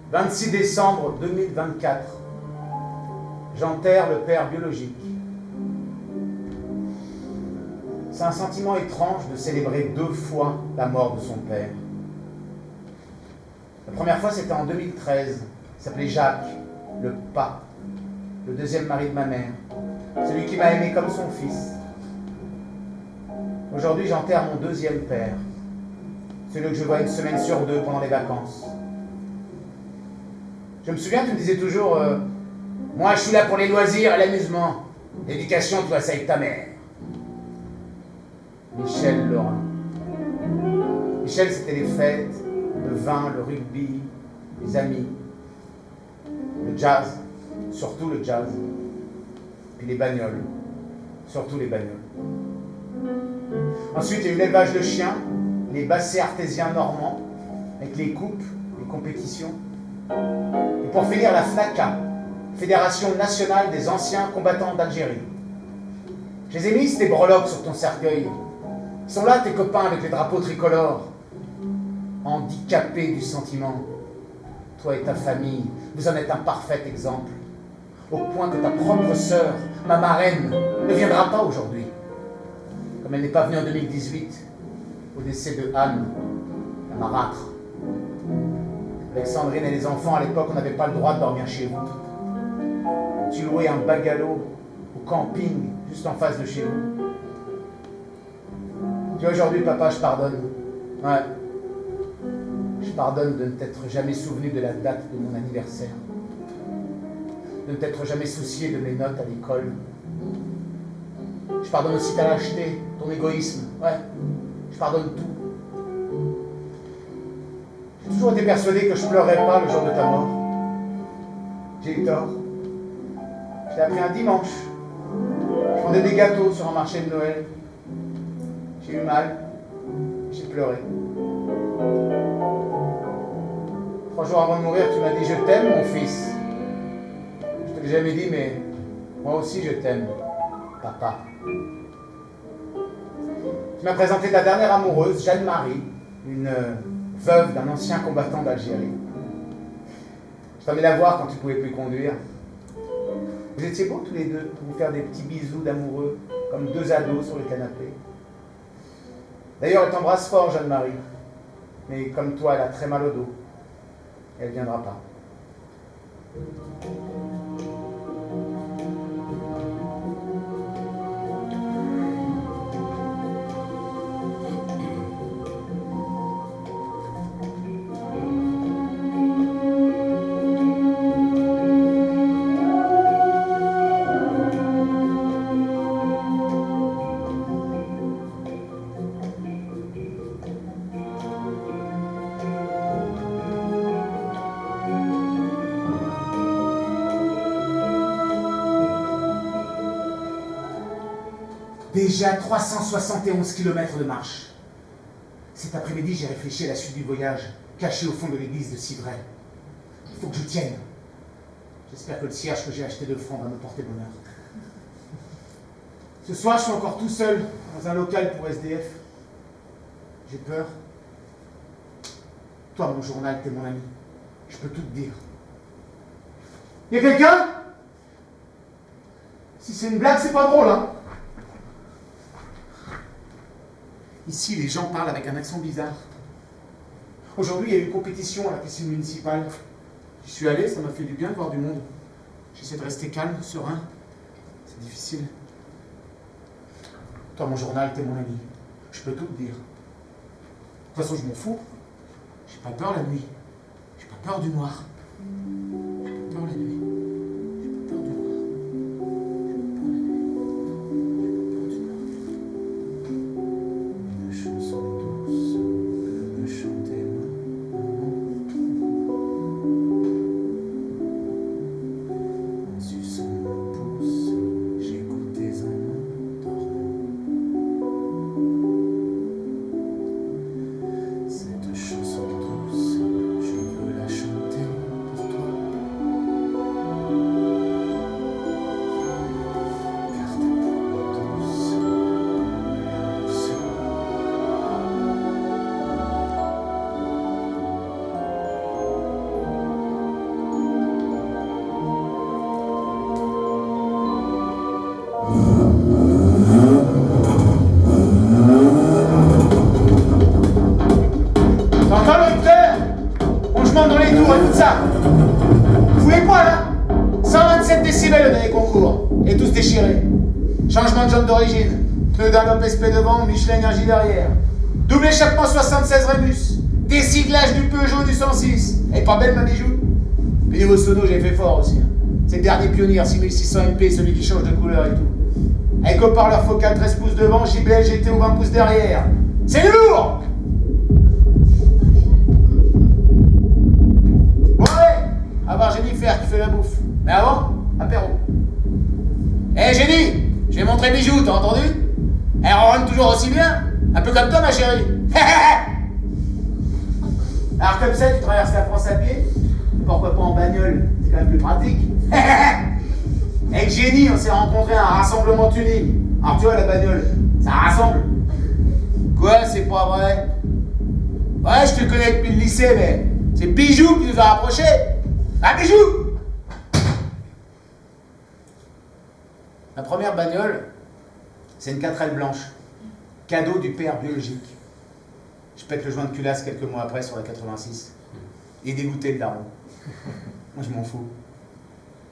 « 26 décembre 2024. J'enterre le père biologique. C'est un sentiment étrange de célébrer 2 fois la mort de son père. La première fois, c'était en 2013. Il s'appelait Jacques, le pas, le deuxième mari de ma mère, celui qui m'a aimé comme son fils. Aujourd'hui, j'enterre mon deuxième père, celui que je vois 1 semaine sur 2 pendant les vacances. Je me souviens, tu me disais toujours moi, je suis là pour les loisirs et l'amusement. L'éducation, tu vois ça avec ta mère. Michel Laurent. Michel, c'était les fêtes, le vin, le rugby, les amis, le jazz, surtout le jazz, puis les bagnoles, surtout les bagnoles. Ensuite, il y a eu l'élevage de chiens, les bassets artésiens normands, avec les coupes, les compétitions. Et pour finir, la FNACA, Fédération nationale des anciens combattants d'Algérie. Je les ai mis, tes breloques sur ton cercueil. Ils sont là, tes copains, avec les drapeaux tricolores. Handicapés du sentiment. Toi et ta famille, vous en êtes un parfait exemple. Au point que ta propre sœur, ma marraine, ne viendra pas aujourd'hui. Comme elle n'est pas venue en 2018, au décès de Anne, la marâtre. Alexandrine et les enfants, à l'époque, on n'avait pas le droit de dormir chez vous. Tu louais un bungalow au camping, juste en face de chez vous. Tu vois, aujourd'hui, papa, je pardonne. Ouais. Je pardonne de ne t'être jamais souvenu de la date de mon anniversaire. De ne t'être jamais soucié de mes notes à l'école. Je pardonne aussi ta lâcheté, ton égoïsme. Ouais. Je pardonne tout. J'ai toujours été persuadé que je ne pleurerais pas le jour de ta mort. J'ai eu tort. Je l'ai appris un dimanche. Je vendais des gâteaux sur un marché de Noël. J'ai eu mal. J'ai pleuré. 3 jours avant de mourir, tu m'as dit « Je t'aime, mon fils ». Je te l'ai jamais dit, mais moi aussi je t'aime, papa. Tu m'as présenté ta dernière amoureuse, Jeanne-Marie, une veuve d'un ancien combattant d'Algérie. Je t'en allais la voir quand tu ne pouvais plus conduire. Vous étiez beaux tous les deux pour vous faire des petits bisous d'amoureux, comme 2 ados sur le canapé. D'ailleurs, elle t'embrasse fort, Jeanne-Marie. Mais comme toi, elle a très mal au dos. Elle ne viendra pas. Déjà 371 km de marche. Cet après-midi, j'ai réfléchi à la suite du voyage, caché au fond de l'église de Civray. Il faut que je tienne. J'espère que le cierge que j'ai acheté de francs va me porter bonheur. Ce soir, je suis encore tout seul dans un local pour SDF. J'ai peur. Toi, mon journal, t'es mon ami. Je peux tout te dire. Y a quelqu'un? Si c'est une blague, c'est pas drôle, hein? Ici, les gens parlent avec un accent bizarre. Aujourd'hui, il y a eu une compétition à la piscine municipale. J'y suis allé, ça m'a fait du bien de voir du monde. J'essaie de rester calme, serein. C'est difficile. Toi, mon journal, t'es mon ami. Je peux tout te dire. De toute façon, je m'en fous. J'ai pas peur la nuit. J'ai pas peur du noir. J'ai pas peur la nuit. J'ai pas peur du noir. tours, écoute ça. Vous voulez pas, là 127 décibels le dernier concours. Et tous déchirés. Changement de jambe d'origine. Pneu Dunlop SP devant, Michelin Énergie derrière. Double échappement 76 Rémus. Décyclage du Peugeot du 106. Et pas belle ma bijou. Puis niveau sono, j'ai fait fort aussi. C'est le dernier Pioneer 6600 MP, celui qui change de couleur et tout. Avec haut-parleur focal 13 pouces devant, JBL GT au 20 pouces derrière. C'est lourd! Ouais! Avoir Jennifer qui fait la bouffe. Mais avant, apéro. Hé Jenny! Je vais montrer Bijou, t'as entendu? Elle ronronne toujours aussi bien. Un peu comme toi ma chérie. Alors comme ça, tu traverses la France à pied. Pourquoi pas en bagnole? C'est quand même plus pratique. Avec Jenny, on s'est rencontrés à un rassemblement tuning. Alors tu vois, la bagnole, ça rassemble. Quoi, c'est pas vrai? Ouais, je te connais depuis le lycée, mais c'est Bijou qui nous a rapprochés. Ah, Bijou! La première bagnole, c'est une 4L blanche. Cadeau du père biologique. Je pète le joint de culasse quelques mois après sur la 86. Il est dégoûté le daron. Moi, je m'en fous.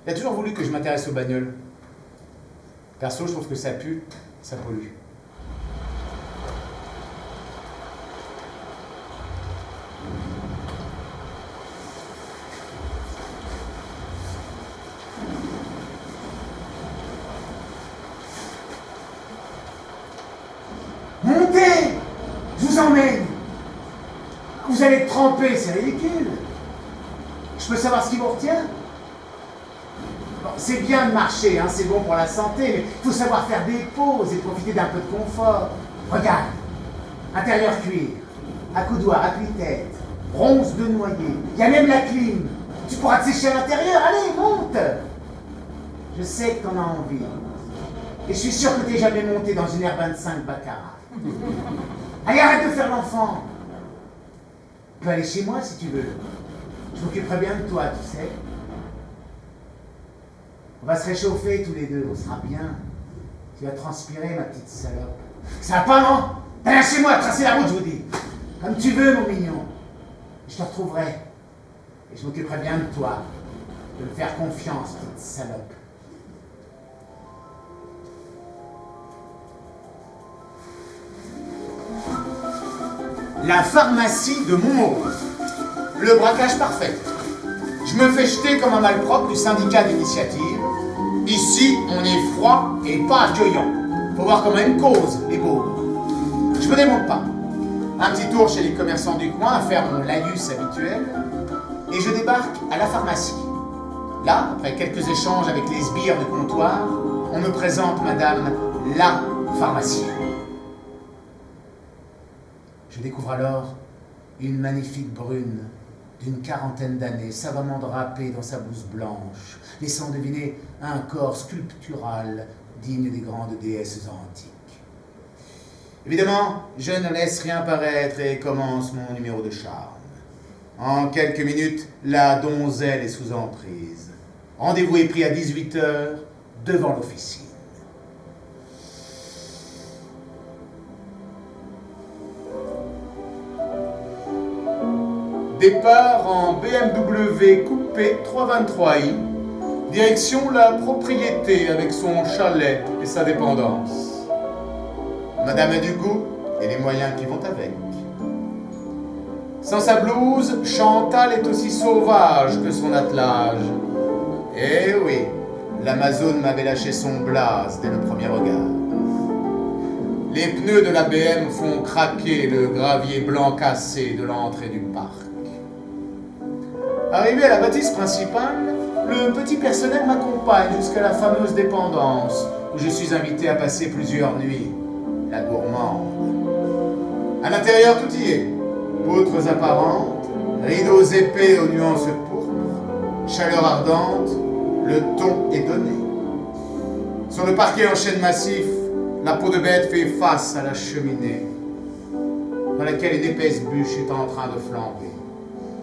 Il a toujours voulu que je m'intéresse aux bagnoles. Perso, je trouve que ça pue, ça pollue. Montez! Je vous emmène! Vous allez être trempés, c'est ridicule. Je peux savoir ce qui vous retient? Bon, c'est bien de marcher, hein, c'est bon pour la santé, mais il faut savoir faire des pauses et profiter d'un peu de confort. Regarde, intérieur cuir, accoudoir, appui-tête, bronze de noyer, il y a même la clim. Tu pourras te sécher à l'intérieur, allez, monte! Je sais que t'en as envie. Et je suis sûr que t'es jamais monté dans une R25 Baccarat. Allez, arrête de faire l'enfant. Tu peux aller chez moi si tu veux. Je m'occuperai bien de toi, tu sais. On va se réchauffer tous les deux, on sera bien. Tu vas transpirer, ma petite salope. Ça va pas, non? Viens chez moi, tracer la route, je vous dis. Comme tu veux, mon mignon. Je te retrouverai. Et je m'occuperai bien de toi. De me faire confiance, petite salope. La pharmacie de Montmoreau. Le braquage parfait. Je me fais jeter comme un malpropre du syndicat d'initiative. Ici, on est froid et pas accueillant. Faut voir comme une cause, les pauvres. Je me démonte pas. Un petit tour chez les commerçants du coin à faire mon laïus habituel. Et je débarque à la pharmacie. Là, après quelques échanges avec les sbires du comptoir, on me présente madame la pharmacienne. Je découvre alors une magnifique brune d'une quarantaine d'années, savamment drapée dans sa blouse blanche, laissant deviner un corps sculptural digne des grandes déesses antiques. Évidemment, je ne laisse rien paraître et commence mon numéro de charme. En quelques minutes, la donzelle est sous emprise. Rendez-vous est pris à 18h devant l'officine. Départ en BMW coupé 323i, direction la propriété avec son chalet et sa dépendance. Madame a du goût et les moyens qui vont avec. Sans sa blouse, Chantal est aussi sauvage que son attelage. Eh oui, l'Amazone m'avait lâché son blaze dès le premier regard. Les pneus de la BM font craquer le gravier blanc cassé de l'entrée du parc. Arrivé à la bâtisse principale, le petit personnel m'accompagne jusqu'à la fameuse dépendance, où je suis invité à passer plusieurs nuits, la gourmande. À l'intérieur, tout y est. Poutres apparentes, rideaux épais aux nuances pourpres, chaleur ardente, le ton est donné. Sur le parquet en chêne massif, la peau de bête fait face à la cheminée, dans laquelle une épaisse bûche est en train de flamber.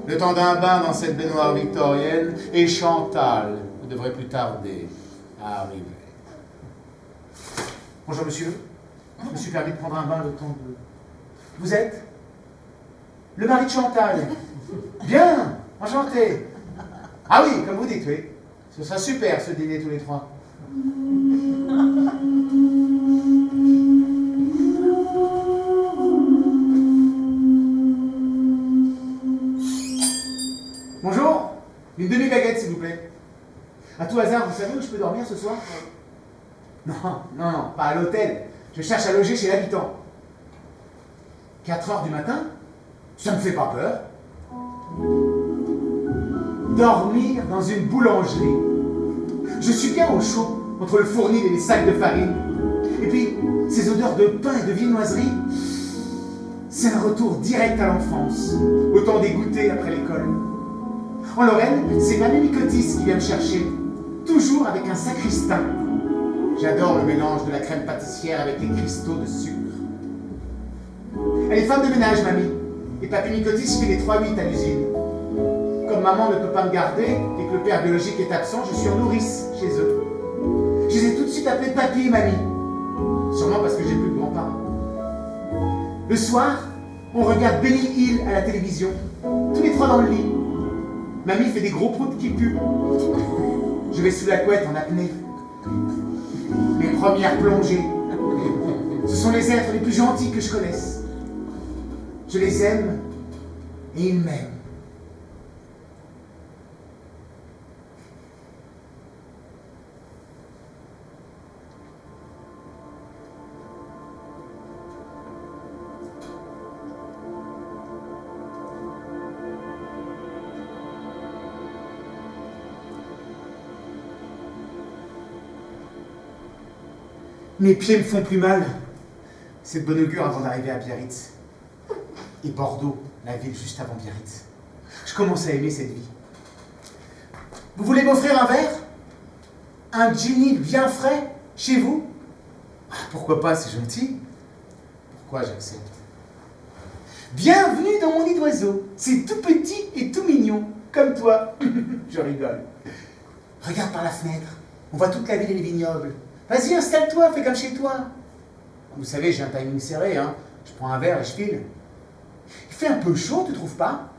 Le temps d'un bain dans cette baignoire victorienne, et Chantal ne devrait plus tarder à arriver. Bonjour monsieur, je me suis permis de prendre un bain le temps de... Vous êtes le mari de Chantal? Bien. Enchanté. Ah oui, comme vous dites, oui. Ce sera super, ce dîner tous les trois. Bonjour. Une demi-baguette, s'il vous plaît. À tout hasard, vous savez où je peux dormir ce soir? Non, non, non, pas à l'hôtel. Je cherche à loger chez l'habitant. 4 heures du matin? Ça me fait pas peur. Dormir dans une boulangerie. Je suis bien au chaud entre le fournil et les sacs de farine. Et puis, ces odeurs de pain et de viennoiserie, c'est un retour direct à l'enfance, au temps des goûters après l'école. En Lorraine, c'est Mamie Micotis qui vient me chercher, toujours avec un sacristain. J'adore le mélange de la crème pâtissière avec les cristaux de sucre. Elle est femme de ménage, mamie, et Papy Micotis fait les 3-8 à l'usine. Comme maman ne peut pas me garder et que le père biologique est absent, je suis en nourrice chez eux. Je les ai tout de suite appelés papy et mamie. Sûrement parce que j'ai plus de grands-parents. Le soir, on regarde Benny Hill à la télévision, tous les trois dans le lit. Mamie fait des gros proutes qui puent. Je vais sous la couette en apnée. Mes premières plongées. Ce sont les êtres les plus gentils que je connaisse. Je les aime et ils m'aiment. Mes pieds me font plus mal. C'est de bon augure avant d'arriver à Biarritz. Et Bordeaux, la ville juste avant Biarritz. Je commence à aimer cette vie. Vous voulez m'offrir un verre? Un gin bien frais? Chez vous? Pourquoi pas, c'est gentil. Pourquoi j'accepte? Bienvenue dans mon nid d'oiseau. C'est tout petit et tout mignon, comme toi. Je rigole. Regarde par la fenêtre. On voit toute la ville et les vignobles. Vas-y, installe-toi, fais comme chez toi. Vous savez, j'ai un timing serré, hein. Je prends un verre et je file. Il fait un peu chaud, tu trouves pas?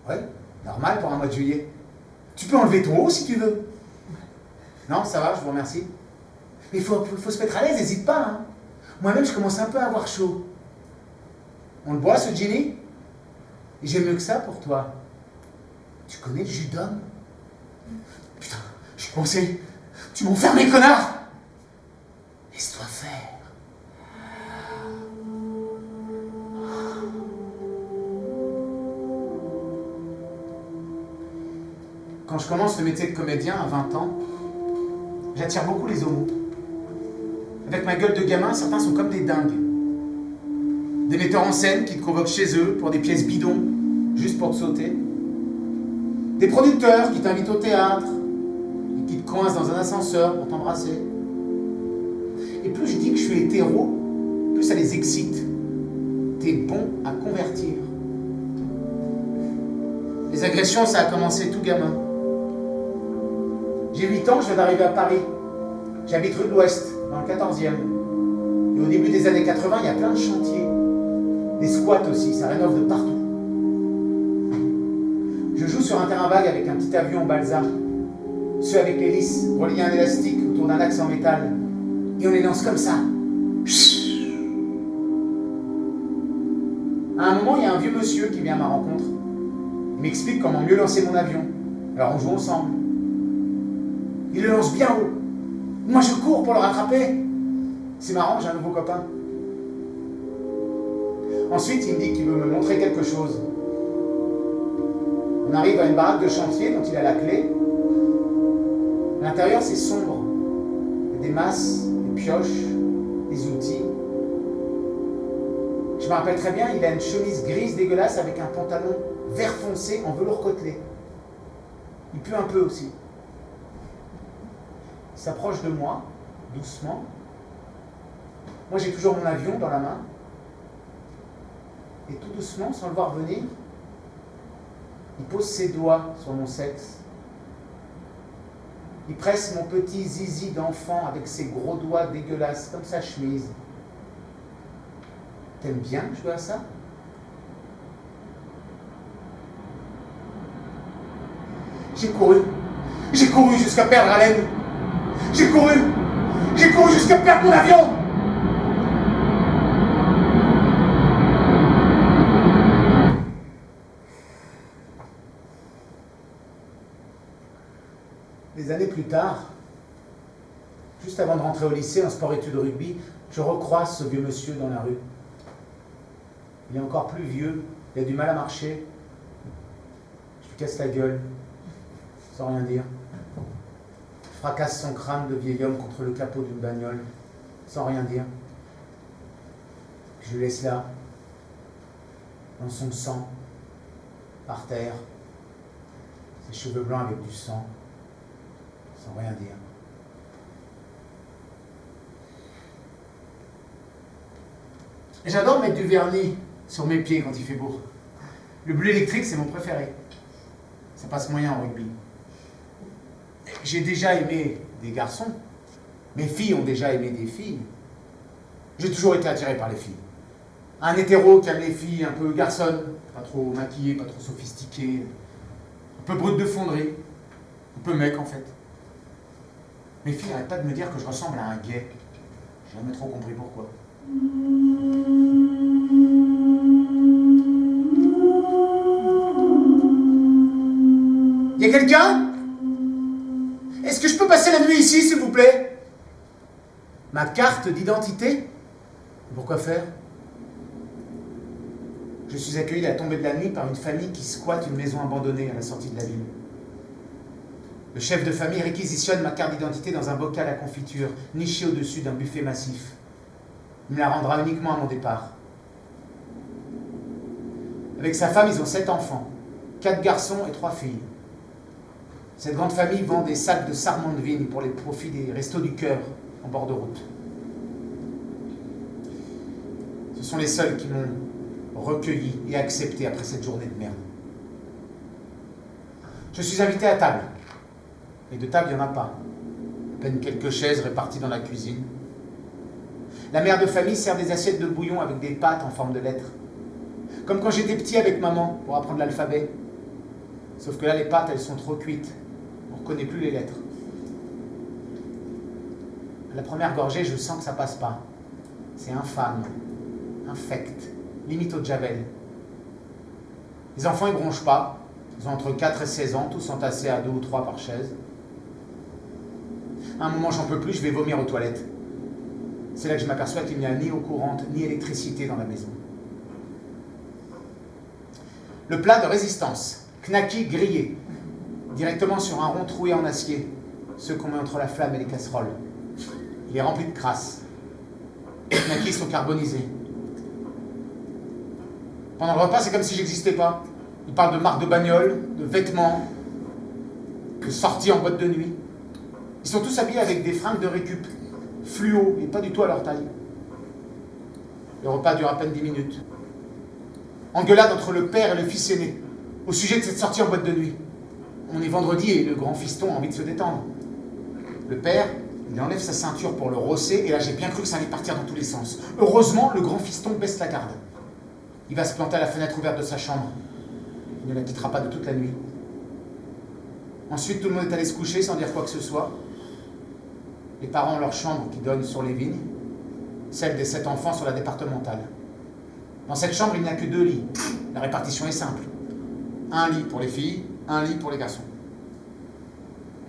Ouais, normal pour un mois de juillet. Tu peux enlever ton haut si tu veux. Non, ça va, je vous remercie. Mais il faut se mettre à l'aise, n'hésite pas. Hein. Moi-même, je commence un peu à avoir chaud. On le boit, ce Ginny? Et j'ai mieux que ça pour toi. Tu connais le jus d'homme? Putain, je pensais... Tu m'enfermes, les connards! Laisse-toi faire. Quand je commence le métier de comédien à 20 ans, j'attire beaucoup les homos. Avec ma gueule de gamin, certains sont comme des dingues. Des metteurs en scène qui te convoquent chez eux pour des pièces bidons, juste pour te sauter. Des producteurs qui t'invitent au théâtre, et qui te coincent dans un ascenseur pour t'embrasser. Et plus je dis que je suis hétéro, plus ça les excite. T'es bon à convertir. Les agressions, ça a commencé tout gamin. J'ai 8 ans, je viens d'arriver à Paris. J'habite rue de l'Ouest, dans le 14e. Et au début des années 80, il y a plein de chantiers. Des squats aussi, ça rénove de partout. Je joue sur un terrain vague avec un petit avion en balsa. Ceux avec l'hélice, reliés à un élastique autour d'un axe en métal. Et on les lance comme ça. À un moment, il y a un vieux monsieur qui vient à ma rencontre. Il m'explique comment mieux lancer mon avion. Alors on joue ensemble. Il le lance bien haut. Moi je cours pour le rattraper. C'est marrant, j'ai un nouveau copain. Ensuite, il me dit qu'il veut me montrer quelque chose. On arrive à une baraque de chantier dont il a la clé. À l'intérieur, c'est sombre. Il y a des masses, des pioches, des outils. Je me rappelle très bien, il a une chemise grise dégueulasse avec un pantalon vert foncé en velours côtelé. Il pue un peu aussi. Il s'approche de moi, doucement. Moi, j'ai toujours mon avion dans la main. Et tout doucement, sans le voir venir, il pose ses doigts sur mon sexe. Il presse mon petit zizi d'enfant avec ses gros doigts dégueulasses, comme sa chemise. T'aimes bien jouer à ça? J'ai couru jusqu'à perdre haleine. J'ai couru jusqu'à perdre mon avion. Des années plus tard, juste avant de rentrer au lycée en sport-études rugby, je recroise ce vieux monsieur dans la rue. Il est encore plus vieux, il a du mal à marcher. Je lui casse la gueule, sans rien dire. Je fracasse son crâne de vieil homme contre le capot d'une bagnole, sans rien dire. Je le laisse là, dans son sang, par terre, ses cheveux blancs avec du sang, sans rien dire. J'adore mettre du vernis sur mes pieds quand il fait beau. Le bleu électrique, c'est mon préféré. Ça passe moyen en rugby. J'ai déjà aimé des garçons. Mes filles ont déjà aimé des filles. J'ai toujours été attiré par les filles. Un hétéro qui aime les filles un peu garçonnes, pas trop maquillées, pas trop sophistiquées, un peu brutes de fonderie, un peu mec en fait. Mes filles n'arrêtent pas de me dire que je ressemble à un gay. J'ai jamais trop compris pourquoi. Y a quelqu'un? Est-ce que je peux passer la nuit ici, s'il vous plaît? Ma carte d'identité? Pourquoi faire? Je suis accueilli à la tombée de la nuit par une famille qui squatte une maison abandonnée à la sortie de la ville. Le chef de famille réquisitionne ma carte d'identité dans un bocal à confiture, niché au-dessus d'un buffet massif. Il me la rendra uniquement à mon départ. Avec sa femme, ils ont 7 enfants, 4 garçons et 3 filles. Cette grande famille vend des sacs de sarment de vigne pour les profits des restos du cœur en bord de route. Ce sont les seuls qui m'ont recueilli et accepté après cette journée de merde. Je suis invité à table. Et de table, il n'y en a pas. À peine quelques chaises réparties dans la cuisine. La mère de famille sert des assiettes de bouillon avec des pâtes en forme de lettres. Comme quand j'étais petit avec maman pour apprendre l'alphabet. Sauf que là, les pâtes, elles sont trop cuites. On ne reconnaît plus les lettres. À la première gorgée, je sens que ça passe pas. C'est infâme, infect, limite au javel. Les enfants, ils bronchent pas. Ils ont entre 4 et 16 ans, tous entassés à 2 ou 3 par chaise. À un moment, j'en peux plus, je vais vomir aux toilettes. C'est là que je m'aperçois qu'il n'y a ni eau courante, ni électricité dans la maison. Le plat de résistance, knacky grillé, directement sur un rond troué en acier, ceux qu'on met entre la flamme et les casseroles. Il est rempli de crasse. Les knackis sont carbonisés. Pendant le repas, c'est comme si j'existais pas. Ils parlent de marques de bagnole, de vêtements, de sorties en boîte de nuit. Ils sont tous habillés avec des fringues de récup, fluo et pas du tout à leur taille. Le repas dure à peine 10 minutes. Engueulade entre le père et le fils aîné, au sujet de cette sortie en boîte de nuit. On est vendredi et le grand fiston a envie de se détendre. Le père, il enlève sa ceinture pour le rosser, et là j'ai bien cru que ça allait partir dans tous les sens. Heureusement, le grand fiston baisse la garde. Il va se planter à la fenêtre ouverte de sa chambre. Il ne la quittera pas de toute la nuit. Ensuite, tout le monde est allé se coucher sans dire quoi que ce soit. Les parents ont leur chambre qui donne sur les vignes, celle des 7 enfants sur la départementale. Dans cette chambre, il n'y a que 2 lits. La répartition est simple. Un lit pour les filles, un lit pour les garçons.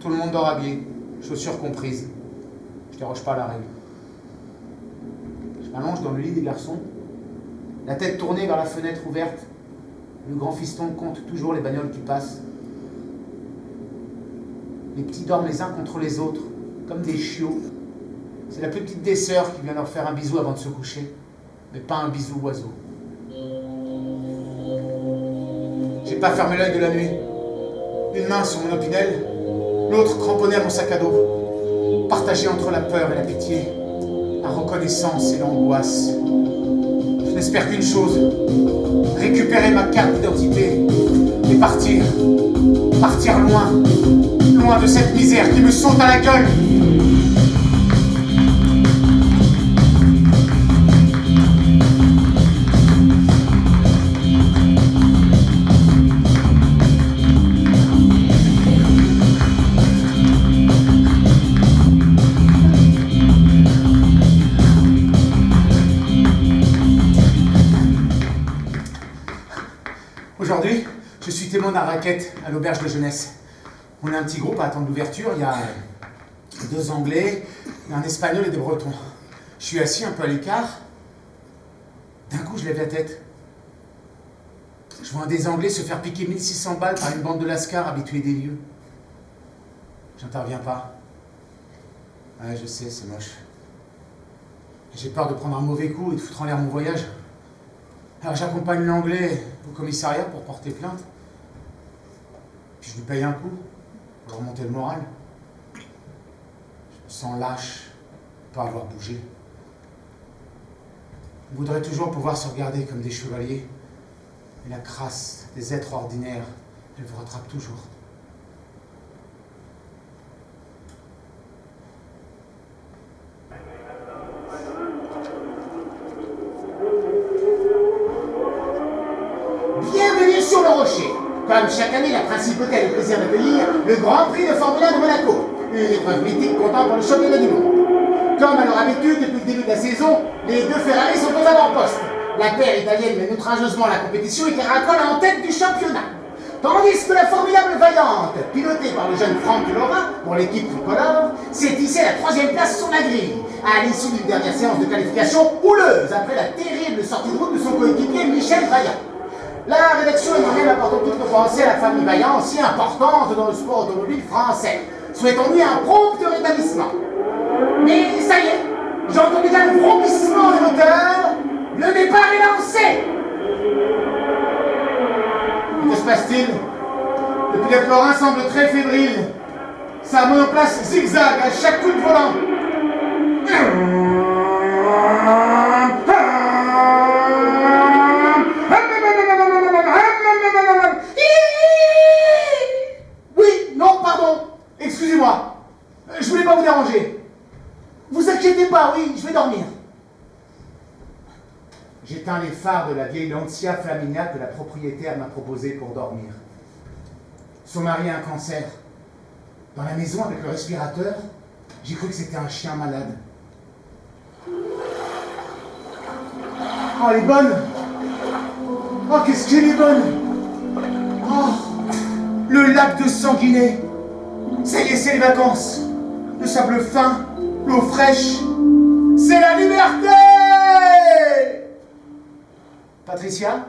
Tout le monde dort habillé, chaussures comprises. Je ne déroge pas à la règle. Je m'allonge dans le lit des garçons, la tête tournée vers la fenêtre ouverte. Le grand fiston compte toujours les bagnoles qui passent. Les petits dorment les uns contre les autres, comme des chiots. C'est la plus petite des sœurs qui vient leur faire un bisou avant de se coucher, mais pas un bisou oiseau. J'ai pas fermé l'œil de la nuit. Une main sur mon opinel, l'autre cramponnée à mon sac à dos, partagée entre la peur et la pitié, la reconnaissance et l'angoisse. Je n'espère qu'une chose, récupérer ma carte d'identité et partir loin, loin de cette misère qui me saute à la gueule. demande à raquette à l'auberge de jeunesse. On est un petit groupe à attendre l'ouverture. Il y a 2 Anglais, un Espagnol et des Bretons. Je suis assis un peu à l'écart. D'un coup, je lève la tête. Je vois un des Anglais se faire piquer 1600 balles par une bande de lascars habitués des lieux. J'interviens pas. Ouais, je sais, c'est moche. J'ai peur de prendre un mauvais coup et de foutre en l'air mon voyage. Alors j'accompagne l'Anglais au commissariat pour porter plainte. Puis je lui paye un coup pour remonter le moral. Je me sens lâche de pas avoir bougé. On voudrait toujours pouvoir se regarder comme des chevaliers. Mais la crasse des êtres ordinaires, elle vous rattrape toujours. Bienvenue sur le Rocher. Comme chaque année, la principauté a le plaisir d'accueillir le Grand Prix de Formule 1 de Monaco, une épreuve mythique comptant pour le championnat du monde. Comme à leur habitude, depuis le début de la saison, les 2 Ferrari sont aux avant-postes. La paire italienne mène outrageusement la compétition et caracole en tête du championnat. Tandis que la formidable Vaillante, pilotée par le jeune Franck Laura pour l'équipe tricolore, s'est hissée à la 3e place sur la grille, à l'issue d'une dernière séance de qualification houleuse après la terrible sortie de route de son coéquipier Michel Vaillant. La rédaction est même apportant toutes nos pensées à la famille Vaillant, si importante dans le sport automobile français. Souhaitons-lui un prompt rétablissement. Mais ça y est, j'entends déjà le vrombissement des moteurs. Le départ est lancé. Que se passe-t-il? Le pilote Laurent semble très fébrile. Sa monoplace zigzague à chaque coup de volant. Oui, non, pardon. Excusez-moi. Je voulais pas vous déranger. Vous inquiétez pas, oui, je vais dormir. J'éteins les phares de la vieille Lancia Flaminia que la propriétaire m'a proposé pour dormir. Son mari a un cancer. Dans la maison, avec le respirateur, j'ai cru que c'était un chien malade. Oh, elle est bonne! Oh, qu'est-ce qu'elle est bonne! Oh, le lac de Sanguinet! Ça y est, c'est les vacances! Le sable fin, l'eau fraîche, c'est la liberté! Patricia?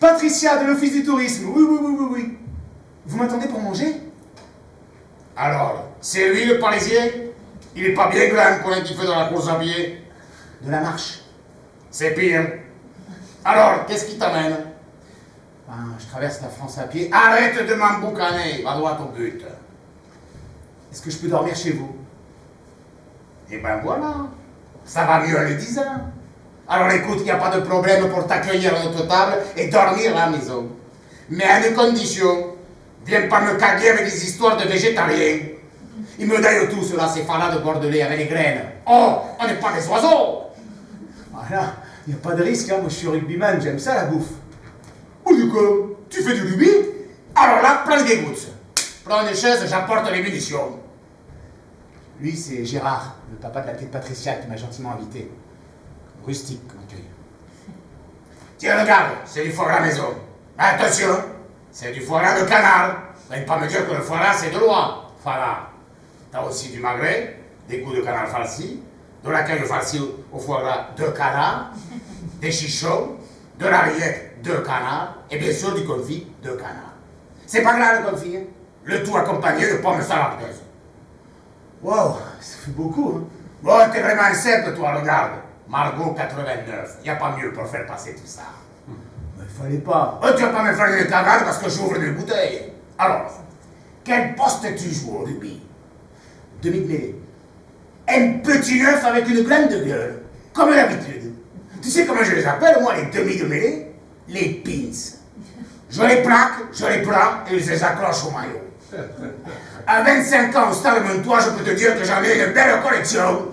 Patricia de l'Office du Tourisme, oui. Vous m'attendez pour manger? Alors, c'est lui le Parisien? Il est pas bien grand pour un qui fait dans la course à pied. De la marche. C'est pire. Alors, qu'est-ce qui t'amène? Je traverse la France à pied. Arrête de m'emboucaner, va droit au but. Est-ce que je peux dormir chez vous? Eh ben voilà, ça va mieux en le disant. Alors écoute, il n'y a pas de problème pour t'accueillir à notre table et dormir à la maison. Mais à une condition, viens pas me caguer avec des histoires de végétariens. Ils me daillent tout cela, ces farades bordelais avec les graines. Oh, on n'est pas des oiseaux. Voilà, il n'y a pas de risque, hein. Moi je suis rugbyman, j'aime ça la bouffe. Ou du coup, tu fais du rugby? Alors là, prends des gouttes. Prends une chaise, j'apporte les munitions. Lui, c'est Gérard, le papa de la petite Patricia qui m'a gentiment invité. Rustique comme accueil. Tiens, regarde, c'est du foie gras maison. Attention, c'est du foie gras de canard. Viens pas me dire que le foie gras, c'est de loi. Voilà. T'as aussi du magret, des coups de canard farcis, de la caille farcie au foie gras de canard, des chichons, de la rillette de canard, et bien sûr du confit de canard. C'est pas grave le confit, hein? Le tout accompagné de pommes salateuses. Waouh, ça fait beaucoup, hein. Bon, t'es vraiment simple, toi, regarde. Margot 89, y a pas mieux pour faire passer tout ça. Mais il fallait pas. Oh, tu vas pas me faire une cagade parce que j'ouvre des bouteilles. Alors, quel poste tu joues au rugby? Demi de mêlée. Un petit neuf avec une grande gueule, comme d'habitude. Tu sais comment je les appelle, moi, les demi de mêlée? Les pins. Je les plaque, je les prends et je les accroche au maillot. À 25 ans au stade Montois, je peux te dire que j'en ai une belle collection.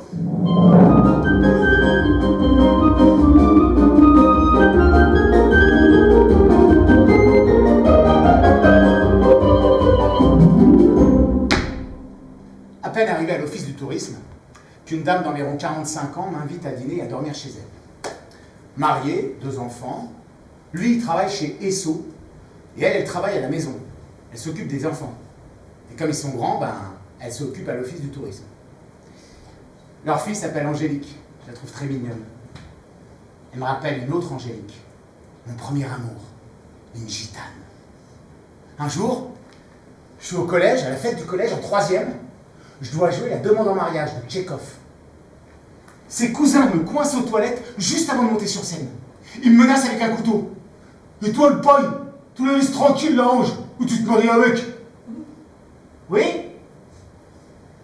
À peine arrivé à l'office du tourisme, qu'une dame d'environ 45 ans m'invite à dîner et à dormir chez elle. Mariée, 2 enfants, lui il travaille chez Esso, Et elle travaille à la maison. Elle s'occupe des enfants. Et comme ils sont grands, ben, elle s'occupe à l'office du tourisme. Leur fille s'appelle Angélique. Je la trouve très mignonne. Elle me rappelle une autre Angélique. Mon premier amour. Une gitane. Un jour, je suis au collège, à la fête du collège, en 3e. Je dois jouer la demande en mariage de Tchekhov. Ses cousins me coincent aux toilettes juste avant de monter sur scène. Ils me menacent avec un couteau. Et toi, le paille, tu le laisses tranquille, la Ange, ou tu te maries avec. Oui?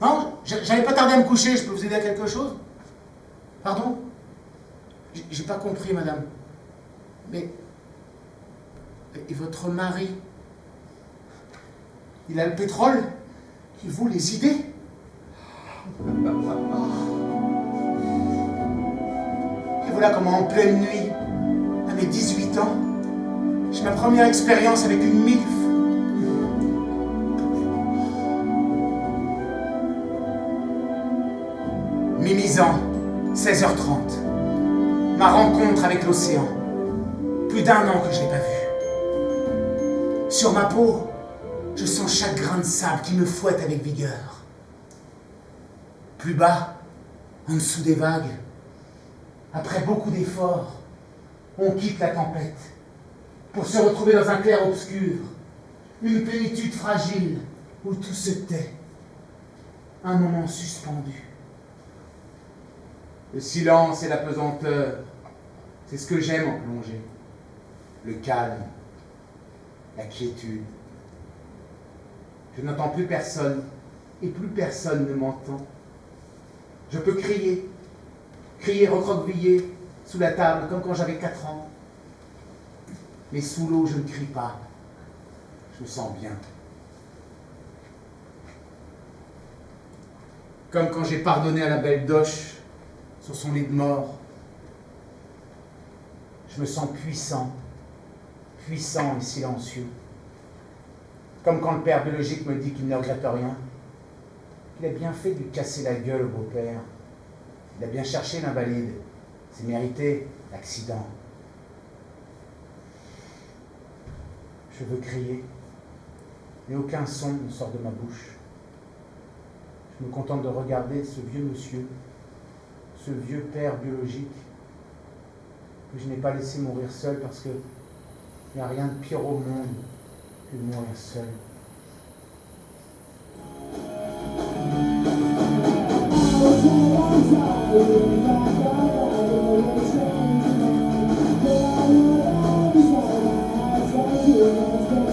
Non? J'avais pas tardé à me coucher, je peux vous aider à quelque chose? Pardon? J'ai pas compris, madame. Mais... Et votre mari? Il a le pétrole? Il vaut les idées? Et voilà comment en pleine nuit, à mes 18 ans, j'ai ma première expérience avec une MILF. Mimizan, 16h30. Ma rencontre avec l'océan. Plus d'1 an que je ne l'ai pas vu. Sur ma peau, je sens chaque grain de sable qui me fouette avec vigueur. Plus bas, en dessous des vagues, après beaucoup d'efforts, on quitte la tempête pour se retrouver dans un clair-obscur, une plénitude fragile où tout se tait, un moment suspendu. Le silence et la pesanteur, c'est ce que j'aime en plongée. Le calme, la quiétude. Je n'entends plus personne et plus personne ne m'entend. Je peux crier, crier recroquevillé sous la table comme quand j'avais 4 ans. Mais sous l'eau, je ne crie pas. Je me sens bien. Comme quand j'ai pardonné à la belle Doche sur son lit de mort. Je me sens puissant, puissant et silencieux. Comme quand le père biologique me dit qu'il ne regrette rien. Il a bien fait de lui casser la gueule au beau-père. Il a bien cherché l'invalide. C'est mérité, l'accident. Je veux crier, mais aucun son ne sort de ma bouche. Je me contente de regarder ce vieux monsieur, ce vieux père biologique, que je n'ai pas laissé mourir seul parce qu'il n'y a rien de pire au monde que de mourir seul.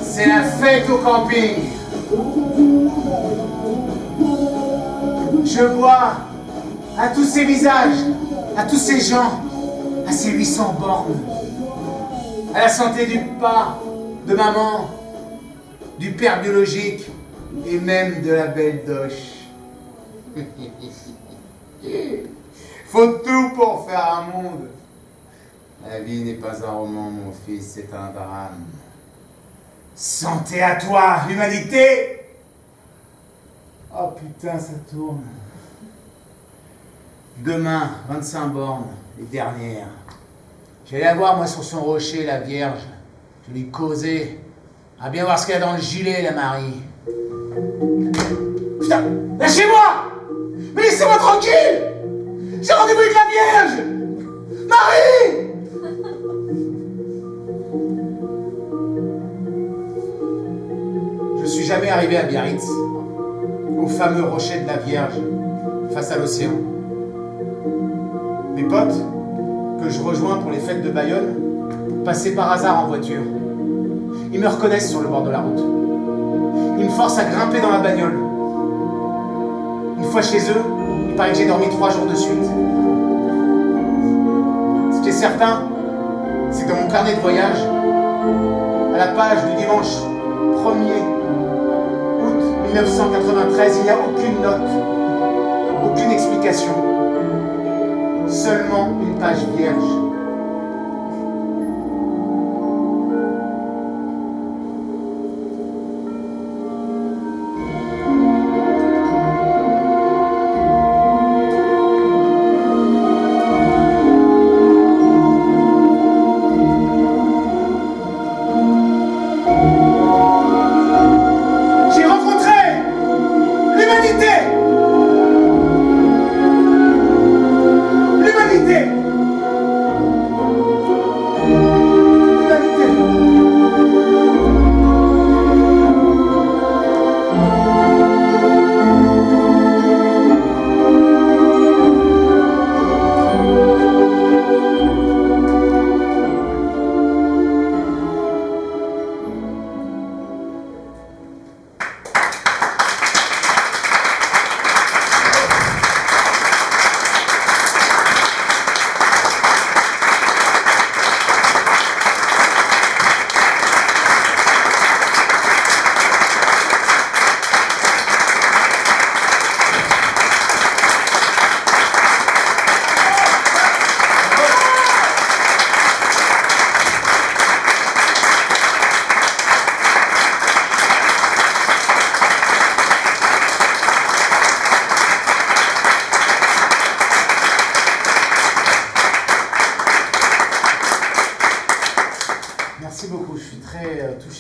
C'est la fête au camping. Je bois à tous ces visages, à tous ces gens, à ces 800 bornes, à la santé du pas, de maman, du père biologique et même de la belle Doche. Faut tout pour faire un monde. La vie n'est pas un roman, mon fils, c'est un drame. Santé à toi, l'humanité! Oh putain, ça tourne. Demain, 25 bornes, les dernières. Je vais la voir, moi, sur son rocher, la Vierge. Je vais lui causer. À bien voir ce qu'il y a dans le gilet, la Marie. Putain, lâchez-moi! Mais laissez-moi tranquille! J'ai rendez-vous avec la Vierge! Marie! Je suis jamais arrivé à Biarritz, au fameux rocher de la Vierge, face à l'océan. Mes potes, que je rejoins pour les fêtes de Bayonne, passaient par hasard en voiture. Ils me reconnaissent sur le bord de la route. Ils me forcent à grimper dans la bagnole. Une fois chez eux, il paraît que j'ai dormi 3 jours de suite. Ce qui est certain, c'est que dans mon carnet de voyage, à la page du dimanche 1er août 1993, il n'y a aucune note, aucune explication. Seulement une page vierge.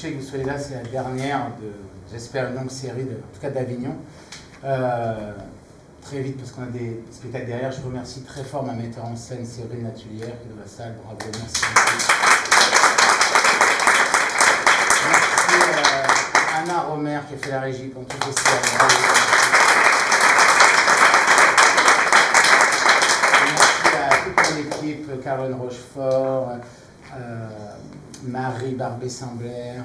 touché que vous soyez là, c'est la dernière de, j'espère, une longue série, en tout cas d'Avignon. Très vite, parce qu'on a des spectacles derrière. Je remercie très fort ma metteur en scène, Séverine Latulière, qui est dans la salle. Bravo, merci beaucoup. Merci Anna Romer, qui a fait la régie pendant tout le festival. Merci à toute mon équipe, Caroline Rochefort, Marie Barbet-Sambler,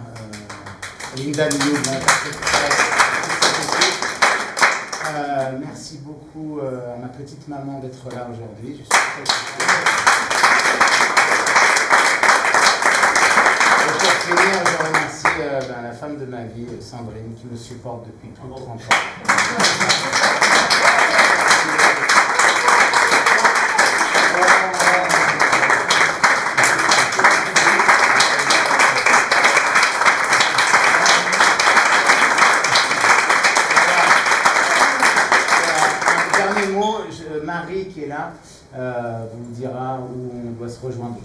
Linda Liu, merci beaucoup à ma petite maman d'être là aujourd'hui. Je suis très content. Et pour finir, je remercie la femme de ma vie, Sandrine, qui me supporte depuis plus de 30 ans. Marie qui est là vous dira où on doit se rejoindre.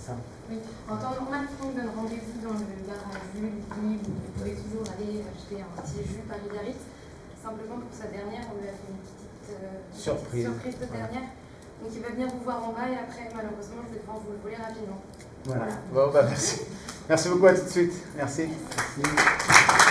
Ça. Oui. En temps normal, on donne rendez-vous dans le bar à jus, où vous pouvez toujours aller acheter un petit jus Paris-Biarritz. Simplement pour sa dernière, on lui a fait une petite surprise de dernière. Donc il va venir vous voir en bas et après, malheureusement, je vais devoir vous le voler rapidement. Voilà. Bon, bah merci. Merci beaucoup, à tout de suite. Merci. Merci.